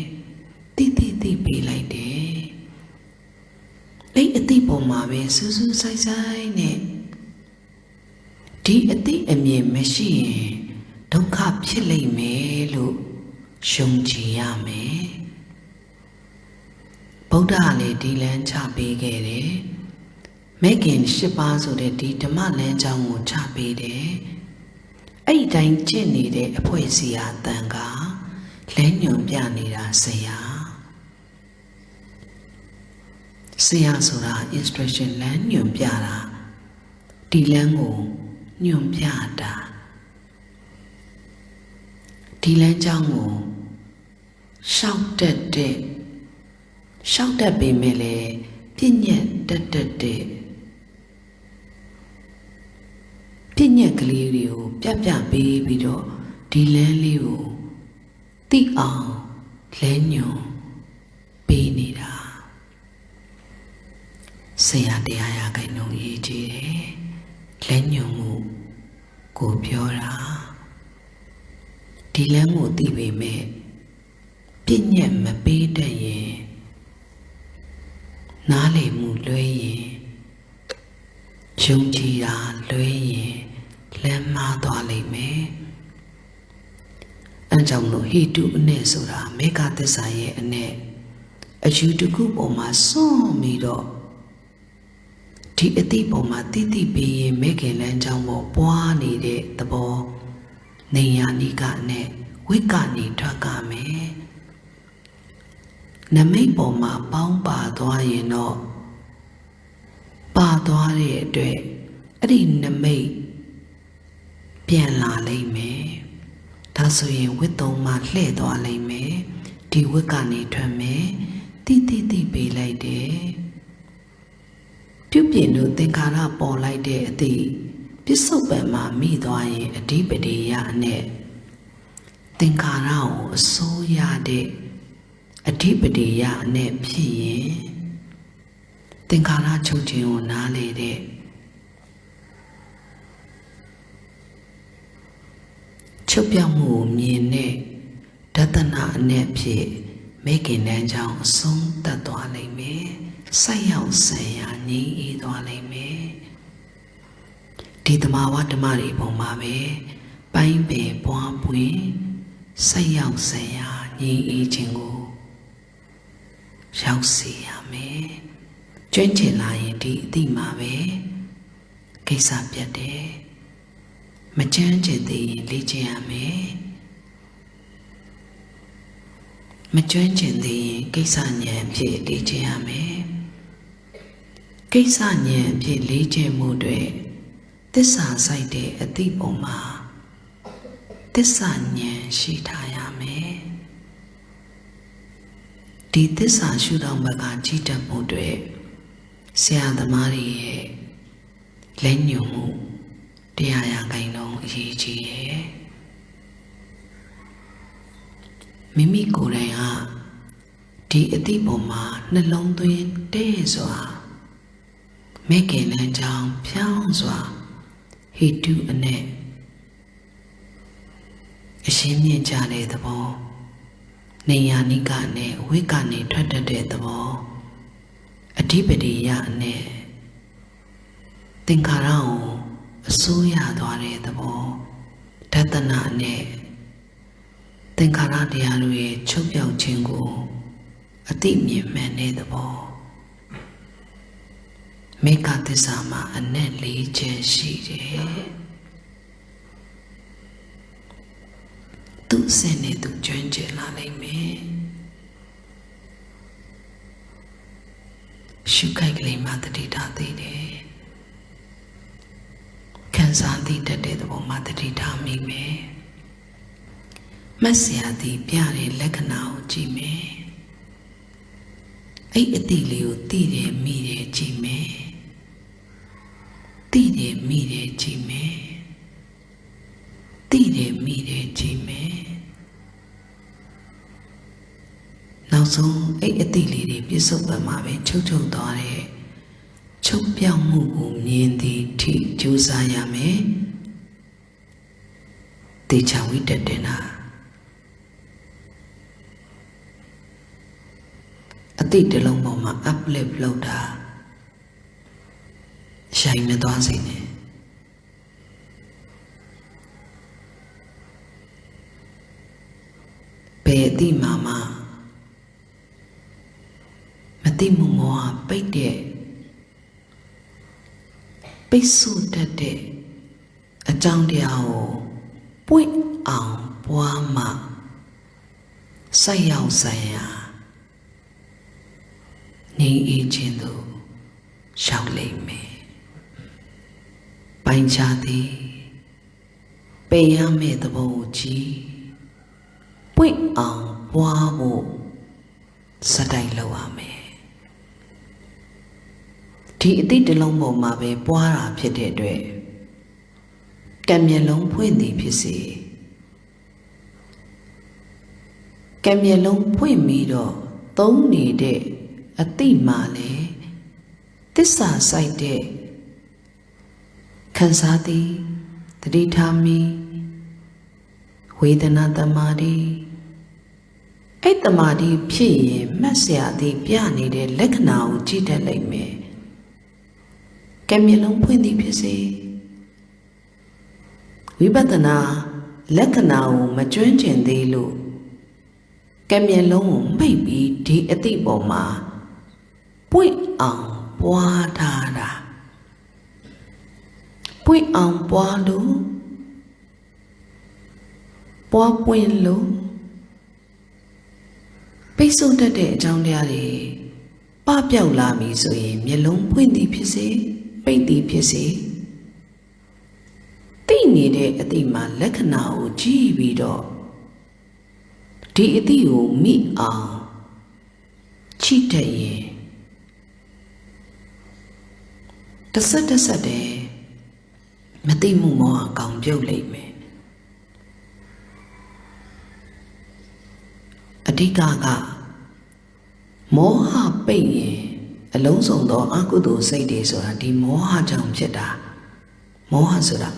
တိပေးလိုက်တယ် ấy ở tí bộ mà về su su sai sai nè đi ở tí em nhìn mấy gì đâu khắp chỉ lấy mẹ lu sung chỉ à mẹ bố đà lệ đi lên cha bê ghê đấy mấy kiện ship ba rồi để đi đâm lên trong ngủ cha bê đấy ấy đánh trên này để phơi xìa tàn cả lấy nhôm bia này ra xìa rồi ra instruction lấy nhôm bia ra đi lên ngủ nhôm bia đã đi lên trong ngủ sau tết bị mẹ lệ piên nhẹ tết piên nhẹ cái liu bia bị đó đi lên liu tí ao lên nhôm bị nị ra xìa để ai cái nông y chứ lên nhôm ngủ cô biểu ra đi lên ngủ tí bị mẹ piên nhẹ mà bị đây ye ná lệ mù lưới ye chung chi ra lưới ye lên ma tòa lệ mẹ anh chồng nó hi tu nè số ra mấy cái tết sai ye nè ở chú tu cú bộ mà xô mi đó thì ở tí bộ mà tí bì ye mấy cái lên trong bộ boa nì để tập bộ này nhà nì cả nè với cả nì thoa cả mẹ nè mấy bộ mà bao bà toa ye nó bà toa để đuổi ở đi nè mấy biển là lấy mẹ ta sử dụng với tàu mà lệ toa lấy mẹ đi với cả nì thoa mẹ tí bì lại để tiếp biển được tên cả ra bỏ lại để thì biết sâu bề mà mi toa ye ở đi bề đi ya nè tên cả ra ở số ya để Adipadiya ne phi Tinkara chung chin ko na le de Chuk pyaung mu myin ne Datana ne phi mấy cái nén trong sung ta tỏa lấy mẹ say hậu say ya nhí y tỏa lấy mẹ đi tama wa tama ri bông ma be pai be bua bui say hậu say ya nhí y ching koရောက်စီရမယ်ကျွမ်းကျင်လာရင်ဒီအသည့်မှာပဲကိစ္စပြတ်တယ်မကြမ်းကျင်သေးရင်လေ့ကျင့်ရမယ်မကျွမ်းကျင်သေးရင်ကိစ္စဉာဏ်အဖြစ်လေ့ကျင့်ရမယ်ကိစ္စဉာဏ်အဖြစ်လေ့ကျင့်မှုတွေသစ္စာစိုက်တဲ့အသည့်ပုံမှာသစ္စာဉာဏ်ရှိထားရမယ်ဒီသစ္စာရှုထောင့်ဘက်ကကြည်တတ်မှုတွေဆရာသမားတွေရဲ့လက်ညှိုးမှုတရားရဂိုင်းလုံးအရေးကြီးရဲ့မိမိကိုယ်တိုင်ဟာဒီအသည့်ပေါ်မှာနှလုံးသွင်းတဲ့စွာမဲခင်လမ်းကြောင်းဖြောင်းစွာဟိတုအနဲ့အရှင်းမြင့်ကြတဲ့သဘောနေယာနိကနဲ့ဝိကနေထွက်တတ်တဲ့သဘောအဓိပတိယနဲ့သင်္ခါရကိုအစိုးရသွားတဲ့သဘောဒသနာနဲ့သင်္ခါရတရားတို့ရဲ့ချုပ်ပြောက်ခြင်းကိုအသိမြင်မှန်တဲ့သဘောမေဃသစ္စာမှာအနက်၄ချက်ရှိတယ်သူစင်နေသူကျွမ်းကျင်လာနိုင်မယ်ရှုခိုက်ကလေးမှတတိထားသေးတယ်ခံစားသိတတ်တဲ့သဘောမှတတိထားမိမယ်မတ်စရာသည်ပြတဲ့လက္ခဏာကိုကြည့်မယ်အဲ့အတိလေးကိုသိတယ်မိတယ်ကြည့်မယ်သိတယ်မိတယ်ကြည့်မယ်သိတယ်မိတယ်ကြည့်မယ်နောက်ဆုံးအဲ့အတိလေးတွေပြစ္ဆုတ်ပံမှာပဲချုပ်သွားတဲ့ချုပ်ပြောင်းမှုကိုမြင်သည်ထိကြိုးစားရမယ်တေချာဝိတ္တတင်တာအတိတလုံးပေါ်မှာ uplift လုပ်တာ ရှိုင်မသွားစေနဲ့ဘယ်အတိမှမသိမှုမောဟပိတ်တဲ့ပိတ်ဆို့တတ်တဲ့အကြောင်းတရားကိုပွင့်အောင်ပွားမှစိုက်ရောက်ဆိုင်ရာနေအေးခြင်းသို့ရောက်လိမ့်မယ်ပိုင်းခြားသည်ပေရမယ့်သဘောကိုကြည်ပွင့်အောင်ပွားဖို့စတိုက်လုပ်ရမယ်ဒီအတိတ်တစ်လုံးပေါ်မှာပဲပွားတာဖြစ်တဲ့အတွက်ကံမျက်လုံးဖွင့်သည်ဖြစ်စေကံမျက်လုံးဖွင့်ပြီးတော့သုံးနေတဲ့အတိတ်မှာလည်းသစ္စာစိုက်တဲ့ခံစားသည်တတိထားမိဝေဒနာတမာတိအဲ့တမာတိဖြစ်ရင်မှတ်စရာသည်ပြနေတဲ့လက္ခဏာကိုကြည့်တတ်လိမ့်မယ်ကံမျက်လုံးဖွင့်သည်ဖြစ်စေဝိပဿနာလက္ခဏာကိုမကျွမ်းကျင်သေးလို့ကံမျက်လုံးကိုမိတ်ပြီးဒီအတိတ်ပေါ်မှာပွင့်အောင်ပွားထားတာပွင့်အောင်ပွားလို့ပွားပွင့်လို့ပိတ်ဆို့တတ်တဲ့အကြောင်းတရားတွေပပျောက်လာပြီဆိုရင်မျက်လုံးဖွင့်သည်ဖြစ်စေပိတ်သည်ဖြစ်စေသိနေတဲ့အတိတ်မှာလက္ခဏာကိုကြည့်ပြီးတော့ဒီအတိတ်ကိုမိအောင်ချိတတ်ရင်တစ်ဆက်တည်းမသိမှုမောဟကောင်ပြုတ်လိမ့်မယ်အဓိကမောဟပိတ်ရင်အလုံးစုံသောအကုသိုလ်စိတ်တွေဆိုတာဒီမောဟကြောင့်ဖြစ်တာမောဟဆိုတာ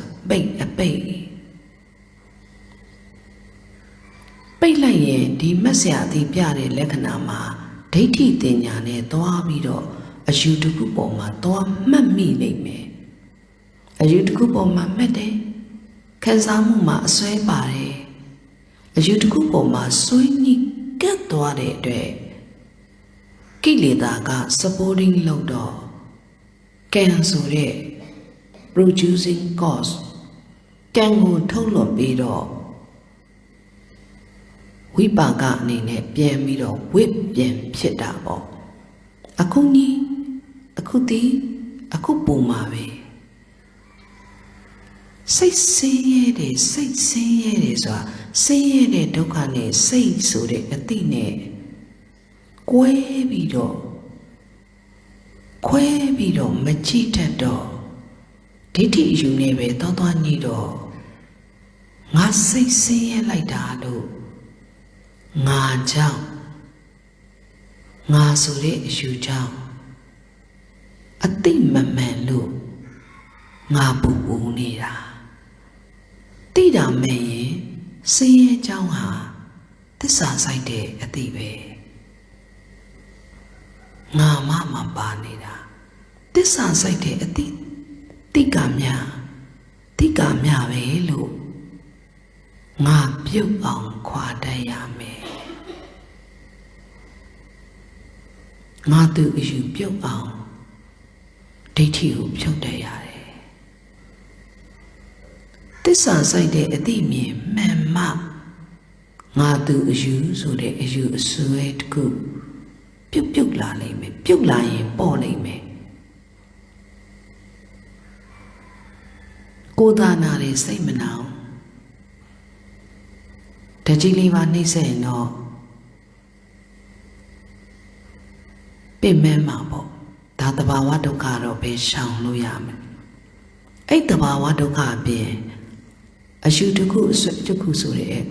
ပိတ်လိုက်ရင်ဒီမက်ဆရာသည်ပြတဲ့လက္ခဏာမှာဒိဋ္ဌိတင်ညာနဲ့သွားပြီးတော့အယူတစ်ခုပေါ်မှာသွားမှတ်မိနိုင်မယ်အယူတစ်ခုပေါ်မှာမှတ်တယ်ခံစားမှုမှာအစွဲပါတယ်အယူတစ်ခုပေါ်မှာစွဲညှိကပ်သွားတဲ့အတွက်ကိလေသာက supporting လုပ်တော့ကံဆိုတဲ့ producing cause ကံကိုထုတ်လွှတ်ပြီးတော့ဝိပါကအနေနဲ့ပြန်ပြီးတော့ဝိပြန်ဖြစ်တာပေါ့အခုနီးအခုဒီအခုပုံမှာပဲစိတ်ဆင်းရဲတယ်ဆိုတာဆင်းရဲတဲ့ဒုက္ခနဲ့စိတ်ဆိုတဲ့အတိနဲ့ကွဲပြီးတော့မကြည့်တတ်တော့ဒိဋ္ဌိအယူနဲ့ပဲသွားညှိတော့ငါစိတ်ဆင်းရဲလိုက်တာလို့ငါကြောင့်ငါဆိုတဲ့အယူကြောင့်အတိမမှန်လို့ငါပူပူနေတာတိတာမဲ့ရင်ဆင်းရဲကြောင်းဟာသစ္စာဆိုင်တဲ့အတိပဲငါမပါနေတာသစ္စာဆိုင်တဲ့အတိတိကမြပဲလို့ငါပြုတ်အောင်ခွာတတ်ရမယ်ငါသူအယူပြုတ်အောင်ဒိဋ္ဌိကိုဖြုတ်တတ်ရတယ်သစ္စာဆိုင်တဲ့အတိမြင်မှန်မှငါသူအယူဆိုတဲ့အယူအစွဲတစ်ခုပြုတ်လာလိမ့်မယ်ပြုတ်လာရင်ပေါ်လိမ့်မယ်ကိုယ်သာနာတွေစိတ်မနှောင်တကြီးလေးပါနှိမ့်ဆက်ရင်တော့ပြင်းမဲမှာပေါ့ဒါတဘာဝဒုက္ခတော့ပဲရှောင်လို့ရမယ်အဲ့တဘာဝဒုက္ခအပြင်အယူတစ်ခုအစွဲတစ်ခုဆိုတဲ့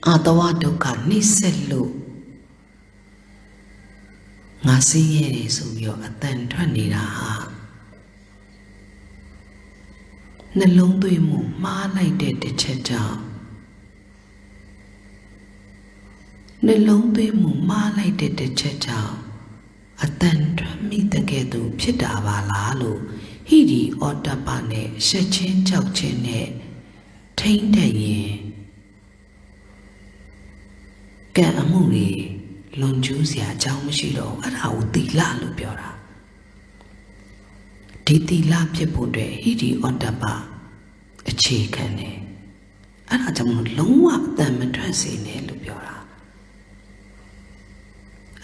အာတဝဒုက္ခနှိမ့်ဆက်လို့ငါဆင်းရဲတယ်ဆိုပြီးတော့အတန်ထွက်နေတာဟာနှလုံးသွင်းမှုမှားလိုက်တဲ့တစ်ချက်ကြောင့်နှလုံးသွင်းမှုမှားလိုက်တဲ့တစ်ချက်ကြောင့်အတန်ထွက်မိတဲ့ကဲ့သို့ဖြစ်တာပါလားလို့ဟ ဟိဒီဩတ္တပနဲ့ရှက်ချင်းကြောက်ချင်းနဲ့ထိမ့်တဲ့ရင်ကံအမှုတွေလွန်ကျူးစရာအကြောင်းမရှိတော့အဲ့ဒါကိုသီလလို့ပြောတာဒီသီလဖြစ်ဖို့အတွက်ဟိဒီဩတ္တပအခြေခံတယ်အဲ့ဒါကြောင့်လုံးဝအတန်မထွက်စေနဲ့လို့ပြောတာ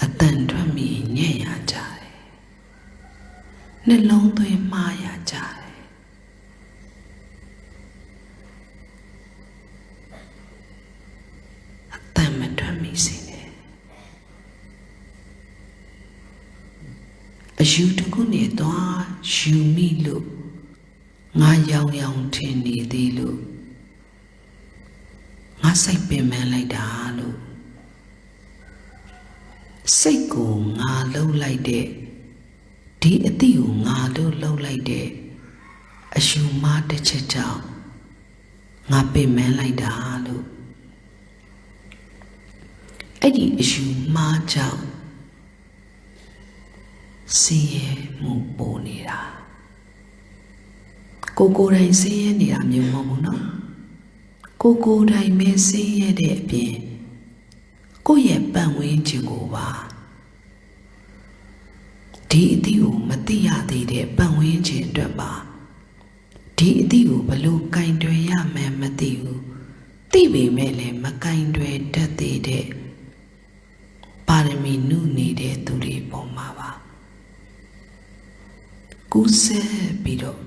အတန်ထွက်မိညံ့ရကြတယ်နှလုံးသွင်းမှားရကြတယ်အတန်မထွက်မိစေနဲ့အယူတခုနဲ့သွားယူမိလို့ငါရောင်ရောင်ထင်နေသေးလို့ငါစိတ်ပင်ပန်းလိုက်တာလို့စိတ်ကိုငါလှုပ်လိုက်တဲ့ဒီအတိကိုငါတို့လှုပ်လိုက်တဲ့အယူမတစ်ချက်ကြောင့်ငါပင်ပန်းလိုက်တာလို့အဲ့ဒီအယူမကြောင့်ဆင်းရဲမှုပေါ်နေတာကိုယ်တိုင်ဆင်းရဲနေတာမျိုးမဟုတ်ဘူးနော်ကိုယ်တိုင်ပဲဆင်းရဲတဲ့အပြင်ကိုယ့်ရဲ့ပတ်ဝန်းကျင်ကိုပါဒီအသည့်ကိုမသိရသေးတဲ့ပတ်ဝန်းကျင်အတွက်ပါဒီအသည့်ကိုဘလို့ကင်တွယ်ရမှန်းမသိဘူးသိပေမဲ့လည်းမကင်တွယ်တတ်သေးတဲ့ပါရမီနုနေတဲ့သူတွေပေါ်မှာပါကူးဆဲပြီးတော့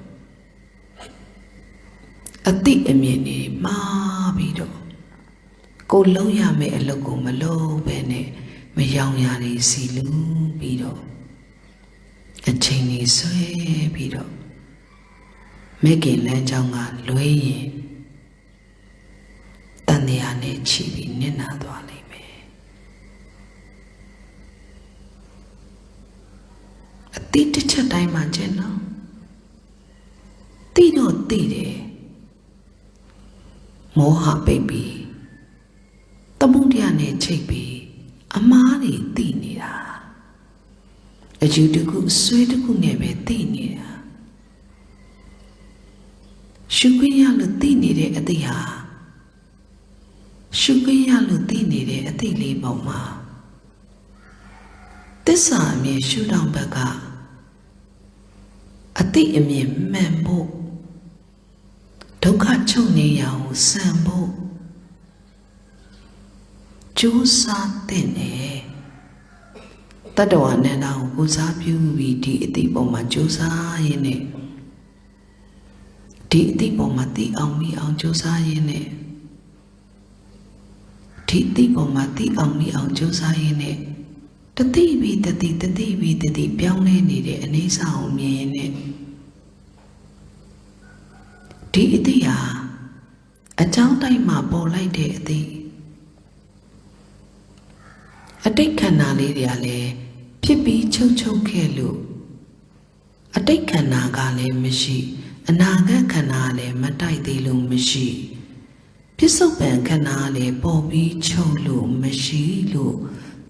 အတိအမြင်နေမှားပြီးတော့ကိုလုံးရမယ့်အလုပ်ကိုမလုပ်ဘဲနဲ့မယောင်ရနေစီလူပြီးတော့အချိန်ကြီးဆွဲပြီးတော့မိခင်လမ်းကြောင်းကလွဲရင်တန်တရားနဲ့ချီပြီးနစ်နာသွားလိမ့်မယ်အတိတစ်ချက်တိုင်းမှာကျင်တော့တိတော့တိတယ်မောဟပိတ်ပြီးတမုန်တရားနဲ့ချိတ်ပြီးအမားတွေသိနေတာအယူတခုဆွေးတခုနဲ့ပဲသိနေတာရှုခွင့်ရလို့သိနေတဲ့အသိဟာရှုခွင့်ရလို့သိနေတဲ့အသိလေးပေါ်မှာသစ္စာအမြင်ရှုထောင့်ဘက်ကအသိအမြင်မှန်ဖို့ဒုက္ခချုပ်နေရအောင်စံဖို့ကြိုးစားတဲ့နဲ့တတ္တဝါနန္ဒာကိုကိုစားပြုပြီးဒီအတိပေါ်မှာကြိုးစားရင်းနဲ့ဒီအတိပေါ်မှာသိအောင်မိအောင်ကြိုးစားရင်းနဲ့ဒီအတိပေါ်မှာသိအောင်မိအောင်ကြိုးစားရင်းနဲ့တတိပြီးတတိတတိပြီးတတိပြောင်းလဲနေတဲ့အနေစာကိုမြင်ရင်းနဲ့ဒီအတိဟာအကြောင်းတိုင်းမှာပေါ်လိုက်တဲ့အတိအတိတ်ခန္ဓာလေးတွေကလည်းဖြစ်ပြီးချုပ်ခဲ့လို့အတိတ်ခန္ဓာကလည်းမရှိအနာဂတ်ခန္ဓာလည်းမတိုက်သေးလို့မရှိပြစ္ဆုတ်ပံခန္ဓာလည်းပေါ်ပြီးချုပ်လို့မရှိလို့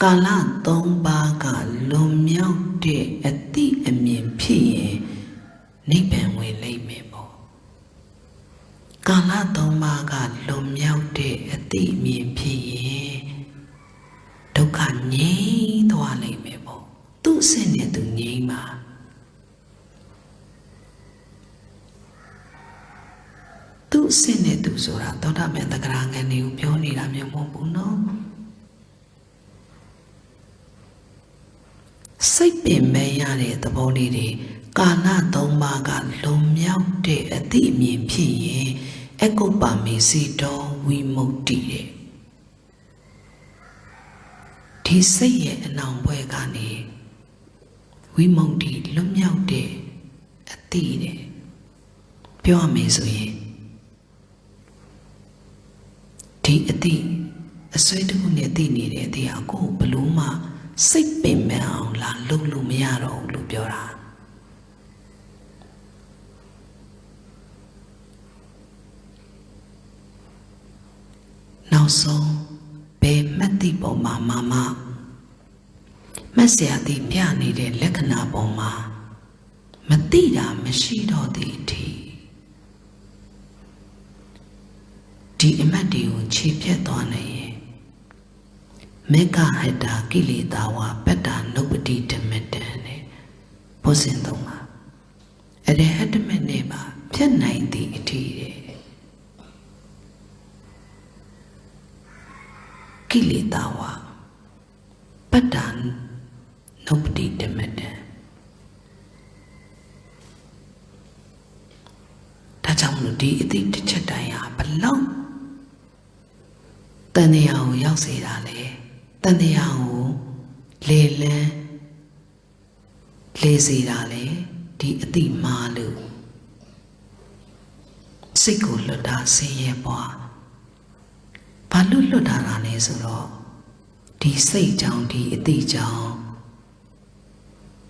ကာလ၃ပါးကလွန်မြောက်တဲ့အတိအမြင်ဖြစ်ရင်နိဗ္ဗာန်ဝင်လိမ့်မယ်ပေါ့ကာလ၃ပါးကလွန်မြောက်တဲ့အတိအမြင်ဖြစ်ရင်ဒုက္ခငြိမ်းသွားလိမ့်မယ်ပေါ့သူ့အစစ်နဲ့သူငြိမ်းပါသူ့အစစ်နဲ့သူဆိုတာသောတာပန်သက္ကရာငံတွေကိုပြောနေတာမျိုးမဟုတ်ဘူးနော်စိတ်ပင်မဲ့ရတဲ့သဘောလေးတွေကာလ၃ပါးကလွန်မြောက်တဲ့အသိအမြင်ဖြစ်ရင်အကုပ္ပမေစီတောဝိမု ക്തി တဲ့ဒီစိတ်ရဲ့အနောင်ပွဲကနေဝိမု ക്തി လွတ်မြောက်တဲ့အသိတဲ့ပြောရမယ်ဆိုရင်ဒီအသိအစွဲတစ်ခုနဲ့သိနေတဲ့အသိဟာကိုယ်ဘလို့မှစိတ်ပင်ပန်းအောင်လာလုပ်လို့မရတော့ဘူးလို့ပြောတာနောက်ဆုံးဘယ်မှတ်တိပေါ်မှာမမတ်စရာတိပြနေတဲ့လက္ခဏာပေါ်မှာမ မသိတာမရှိတော့သည့်အထိဒီအမတ်တွေကိုခြေဖြတ်သွားနိုင်ရင်မေဃဟတ္တာကိလေသာဝပတ္တာနုပ္ပတိဓမ္မတံနဲ့ဘုဇင်သုံးပါအရဟတမနဲ့ပါဖြတ်နိုင်သည့်အထိတဲ့ကိလေသာဝပတ္တာနုပ္ပတိဓမ္မတံဒါကြောင့်မလို့ဒီအသိတစ်ချက်တိုင်းဟာဘလောက်တန်တရားကိုရောက်စေတာလေတန်တရားကိုလေလန်းလေစေတာလေဒီအသိမှားလို့စိတ်ကိုလွတ်တာဆင်းရဲပွားဘာလို့လွတ်တာလဲဆိုတော့ဒီစိတ်ကြောင့်ဒီအသိကြောင့်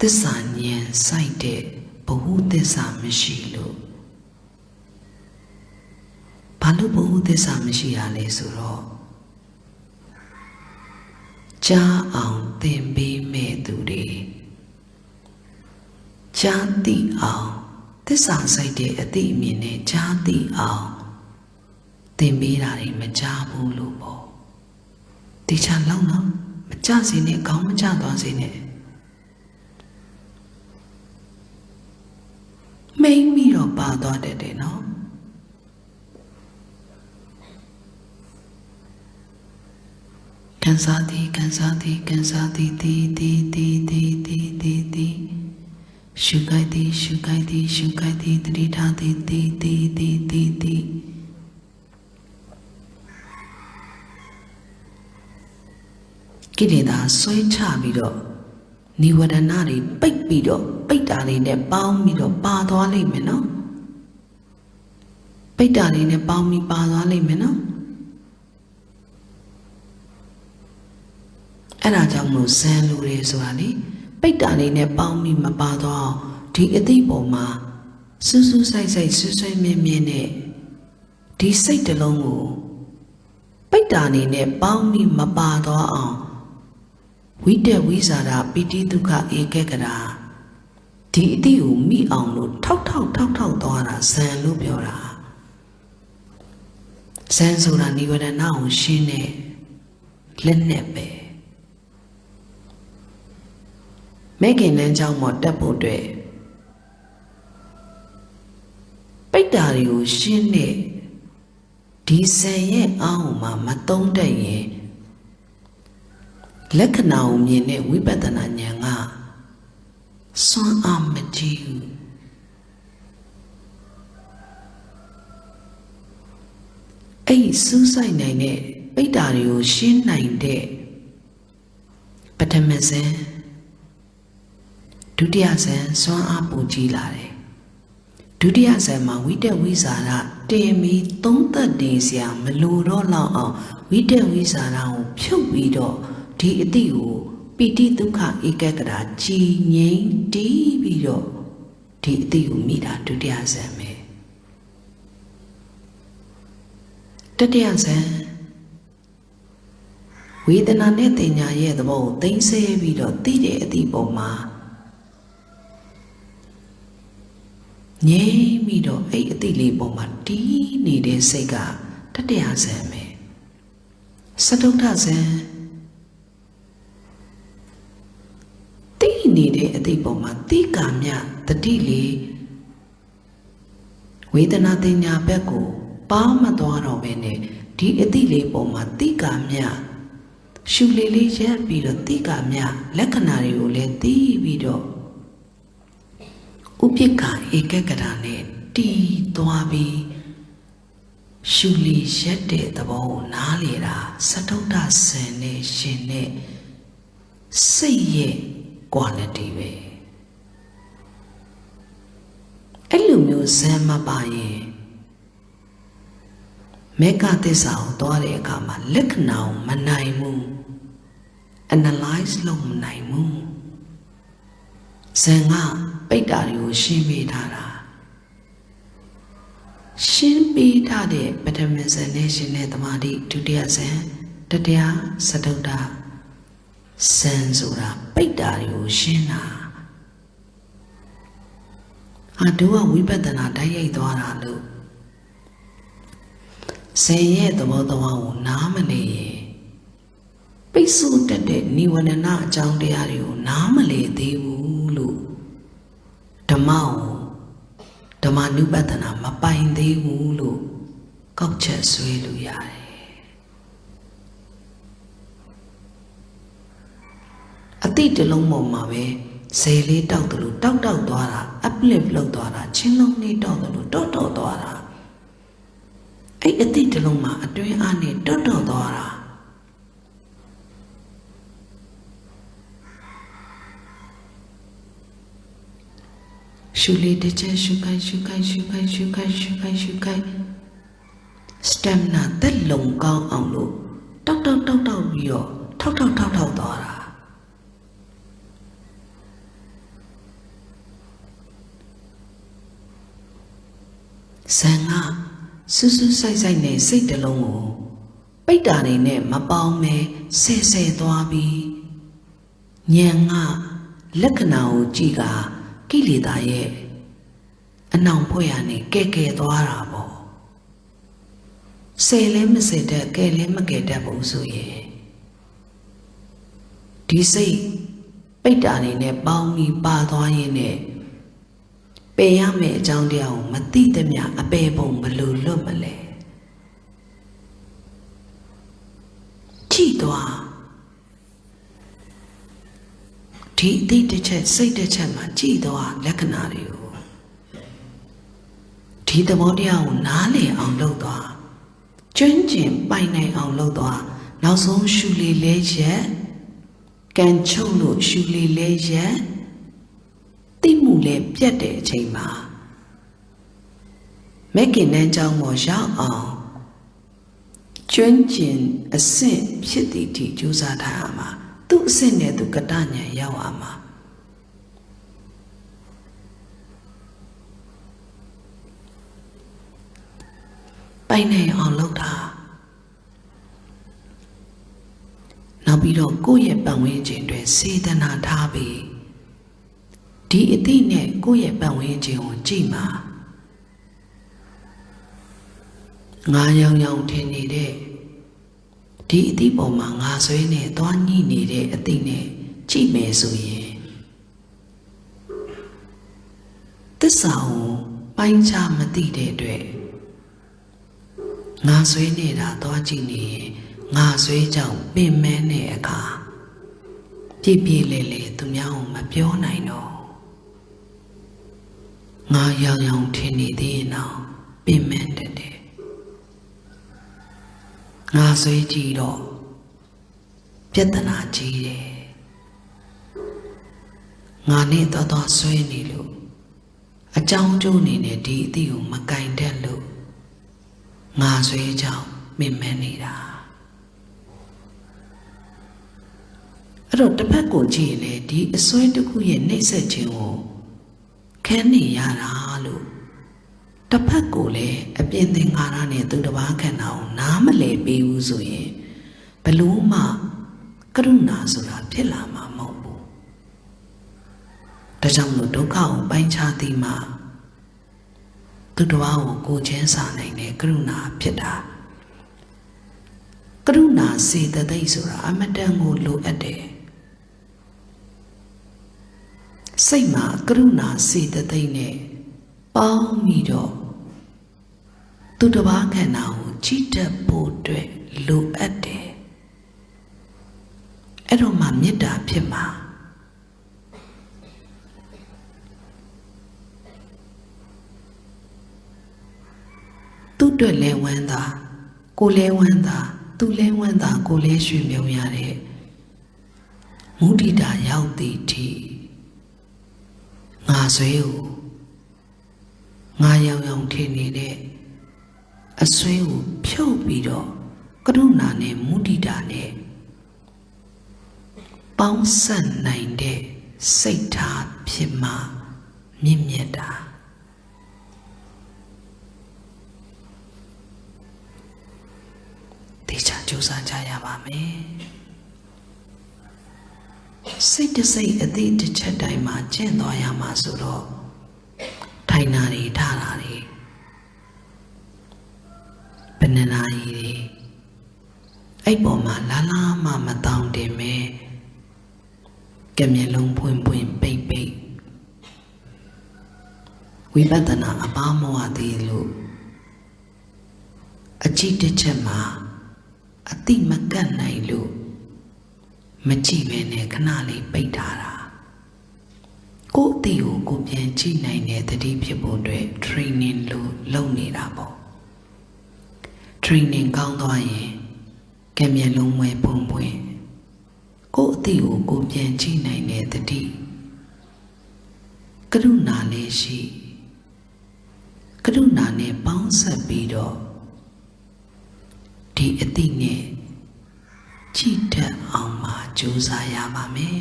သစ္စာဉာဏ်စိုက်တဲ့ဘဝသစ္စာမရှိလို့ဘာလို့ဘဝသစ္စာမရှိရလဲဆိုတော့ကြားအောင်သင်ပေးမဲ့သူတွေကြားသိအောင်သစ္စာစိုက်တဲ့အသိအမြင်နဲ့ကြားသိအောင်သင်ပေးတာတွေမကြားဘူးလို့ပေါ့တေချာလောက်နော်မကြစေနဲ့ခေါင်းမကြသွားစေနဲ့မိမ့်ပြီးတော့ပါသွားတတ်တယ်နော်ကန်စားသည်ကန်စားသည်ကန်စားသည်တီရှုခိုက်သည်ရှုခိုက်သည်ရှုခိုက်သည်တတိထားသည်တီကိလေသာဆွဲချပြီးတော့နိဝရဏတွေပိတ်ပြီးတော့ပိတ်တာလေးနဲ့ပေါင်းပြီးတော့ပါသွားလိမ့်မယ်နော်ပိတ်တာလေးနဲ့ပေါင်းပြီးပါသွားလိမ့်မယ်နော်အဲ့ဒါကြောင့်မို့ဇန်လူတွေဆိုတာလေပိတ်တာလေးနဲ့ပေါင်းပြီးမပါတော့ဒီအသိပေါ်မှာစူးစူးဆိုင်ဆိုင်ဆွဆွဲမြဲမြဲနဲ့ဒီစိတ်တလုံးကိုပိတ်တာလေးနဲ့ပေါင်းပြီးမပါတော့အောင်ဝိတက်ဝိဇာရပိတိဒုက္ခဧကကရာဒီအသိကိုမိအောင်လို့ထောက်သွားတာဇန်လို့ပြောတာဇန်ဆိုတာနိဝရဏကိုရှင်းတဲ့လက်နဲ့ပဲမဲခင်လမ်းကြောင်းပေါ်တက်ဖို့အတွက်ပိတ်တာတွေကိုရှင်းတဲ့ဒီဇန်ရဲ့အောင်းမှာမသုံးတတ်ရင်လက္ခဏာကိုမြင်တဲ့ဝိပဿနာဉာဏ်ကစွမ်းအားမကြီးဘူးအဲ့ဒီစူးစိုက်နိုင်တဲ့ပိတ်တာတွေကိုရှင်းနိုင်တဲ့ပထမဇန်ဒုတိယဇန်စွမ်းအားပိုကြီးလာတယ်ဒုတိယဇန်မှာဝိတက်ဝိဇာရတင်ပြီးသုံးသက်နေစရာမလိုတော့လောက်အောင်ဝိတက်ဝိဇာရကိုဖြုတ်ပြီးတော့ဒီအတိကိုပိဋိဒုက္ခဧကကရာကြည်ငြိမ်တီးပြီးတော့ဒီအတိကိုမိတာဒုတိယဇန်ပဲတတိယဇန်ဝေဒနာနဲ့တင်ညာရဲ့သဘောကိုသိမ့်ဆဲပြီးတော့သိတဲ့အတိပေါ်မှာငြိမ်ပြီးတော့အဲ့အတိလေးပေါ်မှာတီးနေတဲ့စိတ်ကတတိယဇန်ပဲစတုတ္ထဇန်တီးနေတဲ့အတိပေါ်မှာတိကာမြတတိလေးဝေဒနာတင်ညာဘက်ကိုပါမသွားတော့ဘဲနဲ့ဒီအတိလေးပေါ်မှာတိကာမြရှုလေးလေးရပ်ပြီးတော့တိကာမြလက္ခဏာတွေကိုလည်းသိပြီးတော့ဥပိ္ပခာဧကကရာနဲ့တီးသွားပြီးရှုလေးရက်တဲ့သဘောကိုနားလေတာစတုတ္ထဇန်နဲ့ရှင်နဲ့စိတ်ရဲ့ quality ပဲအဲ့လိုမျိုးဇန်မပါရင်မေဃသစ္စာကိုသွားတဲ့အခါမှာလက္ခဏာကိုမနိုင်ဘူး analyze လုပ်မနိုင်ဘူးဇန်ကပိတ်တာတွေကိုရှင်းပေးထားတာရှင်းပေးထားတဲ့ပထမဇန်နဲ့ရှင်တဲ့သမာဓိဒုတိယဇန်တတိယစတုတ္ထဇန်ဆိုတာပိတ်တာတွေကိုရှင်းတာ Adua Wibetana Daya Dwara. Say ye the Bodawa Namale. Pisu Tede Niwanana Jang de Ario Namale de Wulu. Damao Damanu Betana Mapain de Wulu. Gokcha Swelu Yare. A tea de long momawe. Say lay down the loot, down dwara, uplift low dwara, chin long need down the loot, dodo dwara. I a titloma, a doing annie, dodo dwara. Shuli the chair, shukai. Stamina, that long gown on low, down, yo, talk dwara. Sanga, Susu sai ne say the longo. Baitari ne mabao me, say dwabi. Nyanga, Lekanao jiga, Kilida ye. Anang poyani, keke dwarabo. Say lem say that kelem get dabo so ye. Do say, Baitari ne bao me badwaye ne. Payame John Diao, Matitamia, a babon below lumale. Chidwa Tea the chat, say the chama, Chidwa, Lacanario. Tea the Modia, Nale on Lodwa. Changing by night on Lodwa, now so shuli leisure. Can cholo shuli leisure. Timule Piate Chima Making a jang was young on Chunjin a sin Pititi Jusatama, two sene to Catania Yawama. By name on Loda Now be don't go yet Bangwin to see the Natabi. Di iti ne go ye bangwin jing jima. Nga yang tini de. Di iti boma nga sui ne doan ni de ati ne chi me su ye. Tisa ho bain cha mati de dwe. Nga sui ne da doan chi ne nga sui chao bin me ne aka. Pi le tu miao ma pyo nai no. Nga yang tini di now, be mended. Nga sui jiro, Pietana jire. Nga ni to sui ni lu, a chang ju ni ne di tiu makain de lu. Nga sui chao, be menida. Ro the paco jile di a sui to kuye ne se jingo. Kenny Yaralu. The Pacole, a painting arane to the Bacanao, Namale be usuye. Peluma, Karuna Sura Pilama Mobu. The Jamu Dokao by Chatima. To the Wao go Jensane, Karuna Pita. Karuna say the Daisura, Amadango lo a day. Saima Karuna see the Dane, Bao Mido. To the Bacanao, Chita Podre, Lu Ade. Eroma Mida Pima. To the Lewanda, Golewanda, to Lewanda, Goleshu Miare. Mudida Yaudi tea. Nga suyu Nga yang tini de a suyu pyo bido Karuna ne mudida ne Bao san nine de Saita Pima Mimyeda Teacher Josa Jaya Bame Say to say a day to Chadaima, Jendoyama Suro. ထိုင်နာတွေထားတာတွေဘယ်နှစ်နာရီတွေအဲ့ပေါ်မှာလာလာမှမတောင်းတင်မဲကမျက်လုံးဖွင့်ဖွင့်ပိတ်ပိတ်ဝိပဿနာအပါမဝသေးလို့အကြည့်တစ်ချက်မှာအတိမကတ်နိုင်လို့မကြည့်ပဲနဲ့ခဏလေးပိတ်ထားတာကိုယ့်အတိကိုကိုပြန်ကြည့်နိုင်တဲ့သတိဖြစ်ဖို့အတွက် training လို့လုပ်နေတာပေါ့ training ကောင်းသွားရင်ကမျက်လုံးမွဲပုံပွင့်ကိုယ့်အတိကိုကိုပြန်ကြည့်နိုင်တဲ့သတိကရုဏာလေးရှိကရုဏာနဲ့ပေါင်းဆက်ပြီးတော့ဒီအတိနဲ့ကြည့်တတ်အောင်မှကြိုးစားရပါမယ်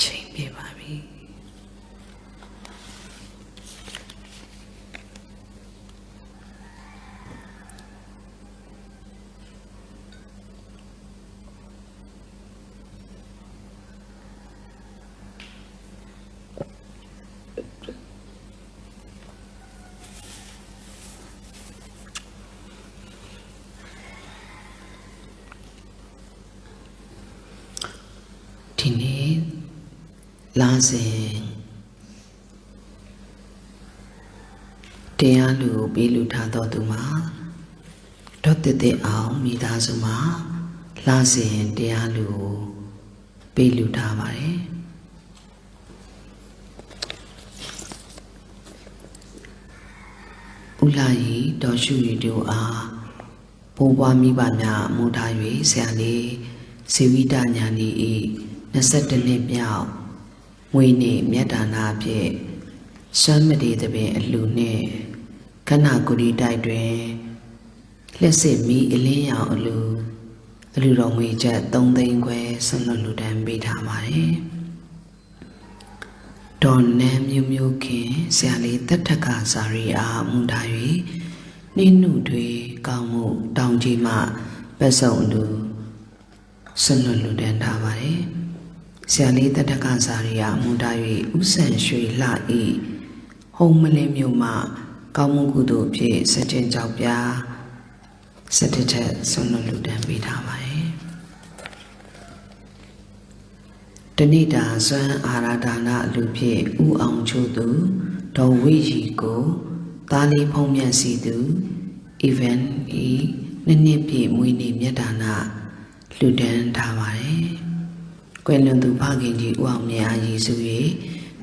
ချိန်ပြပါပြီဒီနေ့လာစဉ်တရားလူပေးလူထားတော်သူမှာဒေါက်တာအောင်မိသားစုမှာလာစဉ်တရားလူပေးလူထားပါတယ်ဦးလာရီတော်ရှုရီတို့အားဘိုးဘွားမိဘများမူထား၍ဆရာလေးစေဝိတညာနီဤ22နှစ်မြောက်ငွေနေမြတ်ဒါနာဖြင့်စွမ်းမတေတပင်အလှနှင့်ခဏကုရီတိုက်တွင်လက်စစ်မီအလင်းရောင်အလှတော်ငွေကျပ်3သိန်းခွဲဆွမ်းလွတ်လူတန်းပေးထားပါတယ်ဒေါ်နန်းမျိုးမျိုးခင်ဆရာလေးတထကစာရီအားမူထား၍နှင်းနုတွေကောင်းမှုတောင်ကြီးမှပတ်စုံလူဆွမ်းလွတ်လူတန်းထားပါတယ်ဆရာလေးတထကစာရီယာမူထား၍ဥဆန်ရွှေလှဤဟုံးမလင်းမြို့မှကောင်းမှုကုသိုလ်ဖြင့်စတင်ကြောက်ပြားစတဲ့ချက်ဆွမ်းလွတ်လူတန်းပေးထားပါတယ်တဏိတာစွမ်းအာရဒါနအလူဖြင့်ဥအောင်ချို့သူဒေါ်ဝိရီကိုသားလေးဖုံးမြတ်စီသူ event ဤနှစ်ပြည့်မွေးနေ့မြတ်ဒါနလူတန်းထားပါတယ်ကွယ်လွန်သူဖခင်ကြီးဦးအောင်မြတ်အားရည်စူ၍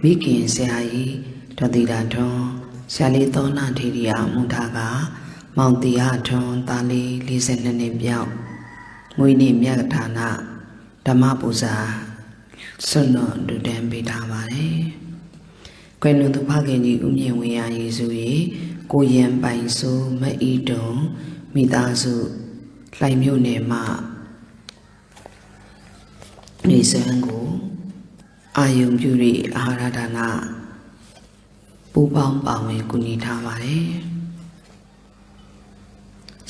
မိခင်ဆရာကြီးဒေါ်သီတာထွန်းဆရာလေးသောနာထေရီယာမူထားကမောင်တီယာထွန်းသားလေး42နှစ်ပြောက်ငွေနေ့မြတ်ဌာနဓမ္မပူဇာဆွမ်းတော်လူတန်းပေးထားပါတယ်ကွယ်လွန်သူဖခင်ကြီးဦးမြင့်ဝင်းအားရည်စူ၍ကိုရန်ပိုင်စိုးမအီတုံမိသားစုလှိုင်မြို့နယ်မှာနေစံကိုအာယုံပြု၍အာဟာရဒါနပူပေါင်းပါဝင်ကူညီထားပါတယ်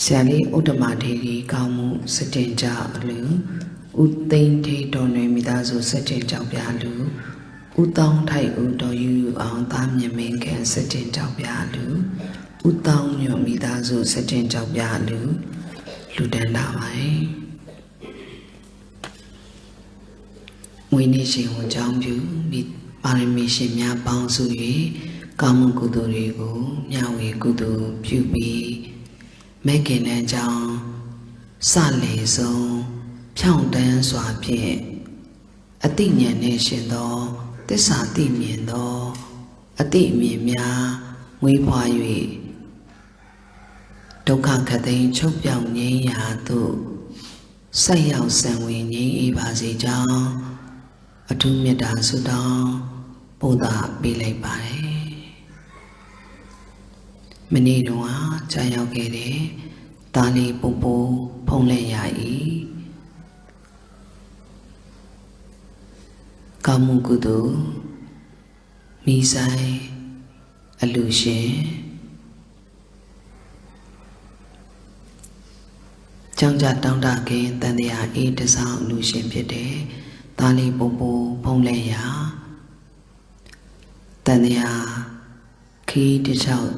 ဆရာလေးဥတ္တမထေရီကောင်းမှုစတင်ကြအလူဥသိန်းထေတော်နယ်မိသားစုစတင်ကြောက်ပြလူဥတောင်းထိုက်ဥတော်ယူအောင်သားမြမင်းကန်စတင်ကြောက်ပြလူဥတောင်းညွန်မိသားစုစတင်ကြောက်ပြလူတန်းလာပါတယ်ငွေနေရှင်ကိုကြောင်းပြုမိပါရမီရှင်များပေါင်းစု၍ကောင်းမှုကုသိုလ်တွေကိုမျှဝေကုသိုလ်ပြုပြီးမဲခင်တဲ့ကြောင်းစလေဆုံးဖြောင့်တန်းစွာဖြင့်အတိညာနှင့်ရှင်သောသစ္စာသိမြင်သောအတိအမြင်များမွေးဖွား၍ဒုက္ခခတ်သိမ်းချုပ်ပြောင်ငြိမ်းရာသို့ဆက်ရောက်ဆံဝင်ငြိမ်းအေးပါစေကြောင်းအထူးမေတ္တာဆုတောင်းပို့သပေးလိုက်ပါတယ်မနေ့တုန်းကကြာရောက်ခဲ့တဲ့တာလီပူပူဖုံးလဲရ၏ကောင်းမှုကုသိုလ်မိဆိုင်အလူရှင်ကြောင့်ကြတောင်းတခင်တန်တရားအေးတဆောင်အလူရှင်ဖြစ်တဲ့တာလီပူပူဖုံးလဲရ Tanya Ki Dijau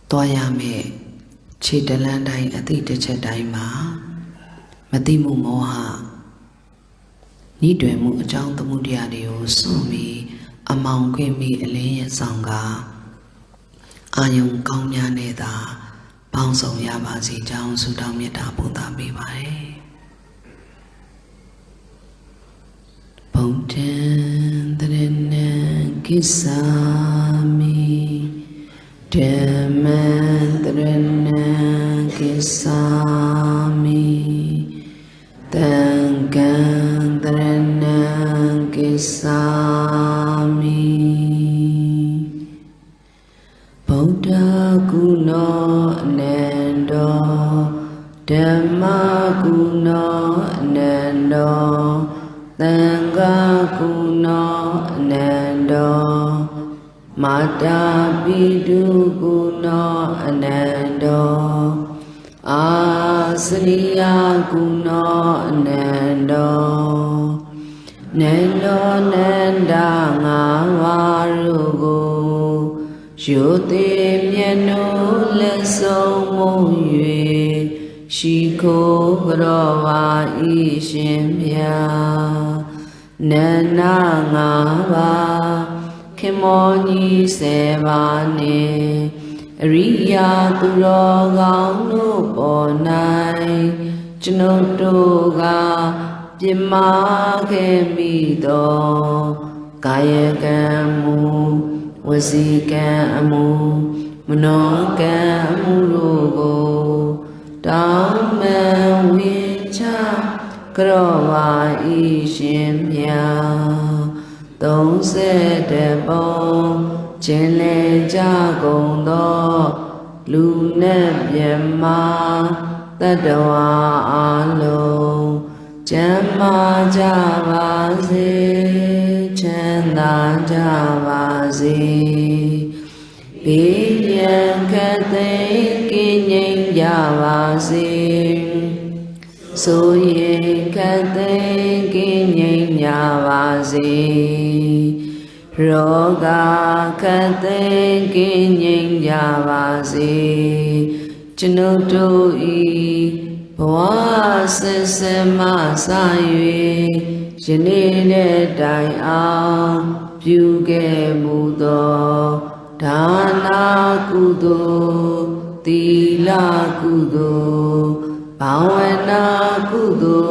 Toyame Chitalandai Ati Dichadaima Matimu Moha Nidwemu Ajang the Mudiadio Sumi Among Quimi Elea Sanga Ayung Kaunya Neda Bouncing Yabazi Jang Sudamita Buddha Bibai Ponten Drena Kisami Demen Drena Kisami Tangan Drena Kisami Buddha Guna Nendo Dhamma Guna Nendo Tanga Guna Nendo Mata Bidu Guna Nendo Asriya Guna Nendo Nendo Nenda Ngavarugo Yote Mienu Leso Moye Shiko Grova Ishimya Nena Ngava Kimoni Sevane Riya Turoga Nuponai Chinotoga Pima Kemido Kayakamu Wasikamu Monokamu Logo Dhamma Vicha Krova Ishimya Tông se đẹp bông trên lê cha cùng đó lưu nếp yếm ma tất đòa á lô chém ma cha ba di chém đá cha ba di bí nhiên khẽ tế ký nhanh cha ba di số yên khẽ tế ký nhanh cha ba di Roga Kate Kinyin Yavasi Chinutu I Bwa Sesema Sayue Janine Dai A Pyuge Mudo Dana Kudo Tila Kudo Bhavana Kudo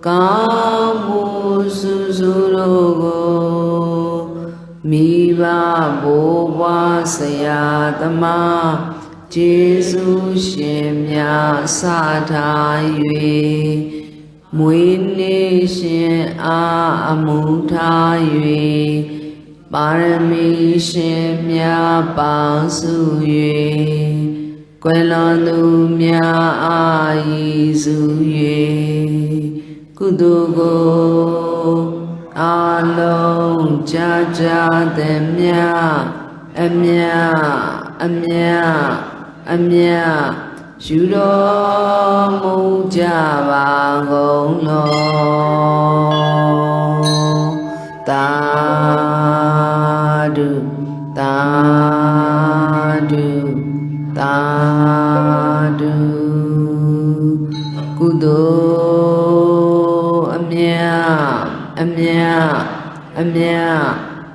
Kamu Susurogo Miva Boba Sayatama Jesu Shemya Satayue Muine Shen A Amutayue Parami Shemya Basuyue Quelanumya Aizuyue Kudugo Along Jaja Demya Amya Shuro Mujava Gonglo Tadu Kudo Amya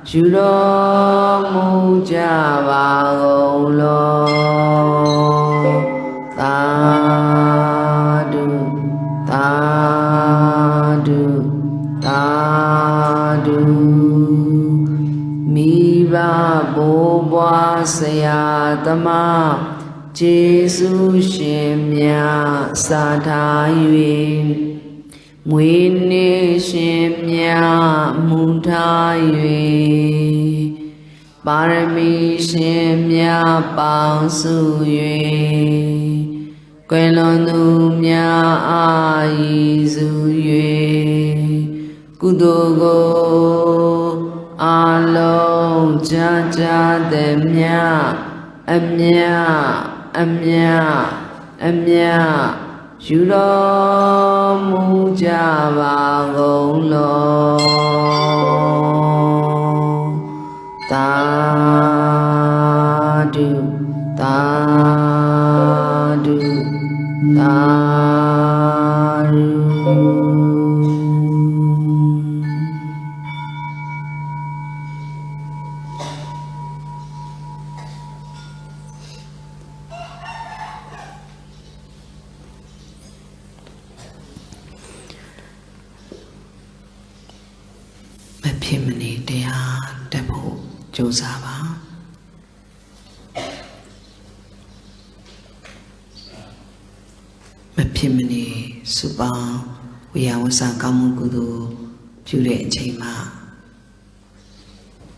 Shuro Mujava Golo Tadu Miva Boba Sayatama Jesu Shemya Satayue Muine Shemya Mutayue Parami Shemya Pangsuyue Quelanumya Aizuyue Kudogo Along Jaja Demya Amya Shuro Mujava Gonglo ဖြစ်မနေတရားတက်ဖို့ကြိုးစားပါမဖြစ်မနေစုပေါင်းဝိယဝဆကောင်းမှုကုသိုလ်ပြုတဲ့အချိန်မှာ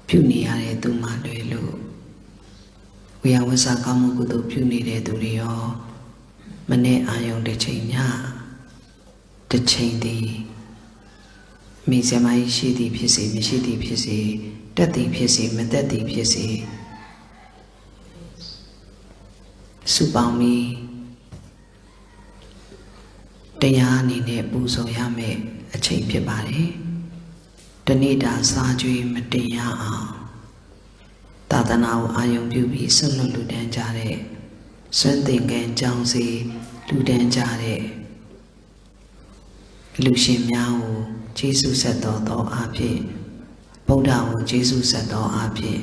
ပြုနေရတဲ့သူမှလွယ်လို့ဝိယဝဆကောင်းမှုကုသိုလ်ပြုနေတဲ့သူတွေရောမနေ့အာယုံတစ်ချိန်ညတစ်ချိန်တည်းမိစမိုင်းရှိသည်ဖြစ်စေမရှိသည်ဖြစ်စေတက်သည်ဖြစ်စေမတက်သည်ဖြစ်စေစုပေါင်းပြီးတရားအနေနဲ့ပူဇော်ရမယ့်အချိန်ဖြစ်ပါတယ်။တနေ့တာစားကြွေးမတင်ရအောင်သာသနာကိုအာရုံပြုပြီးဆွလွတ်လူတန်းကြတဲ့စွန့်သင်္ကန်းကြောင်းစီလူတန်းကြတဲ့လူရှင်များကိုကျေးဇူးဆက်တော်သောအားဖြင့်ဗုဒ္ဓကိုကျေးဇူးဆက်တော်အားဖြင့်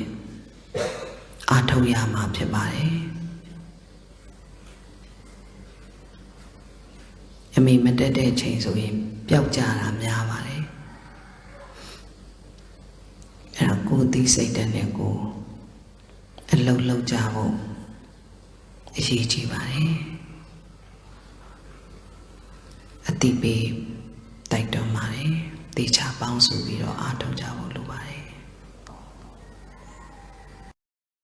အားထုတ်ရမှာဖြစ်ပါတယ်။အမိမတက်တဲ့ချိန်ဆိုရင်ပျောက်ကြတာများပါတယ်အဲ့ဒါကိုယ်သိစိတ်တဲ့ကိုအလုံးလုံးကြဖို့အရေးကြီးပါတယ်အတိပေးတိုက်တွန်းပါတယ်တေချာပေါင်းစုပြီးတော့အားထုတ်ကြဖို့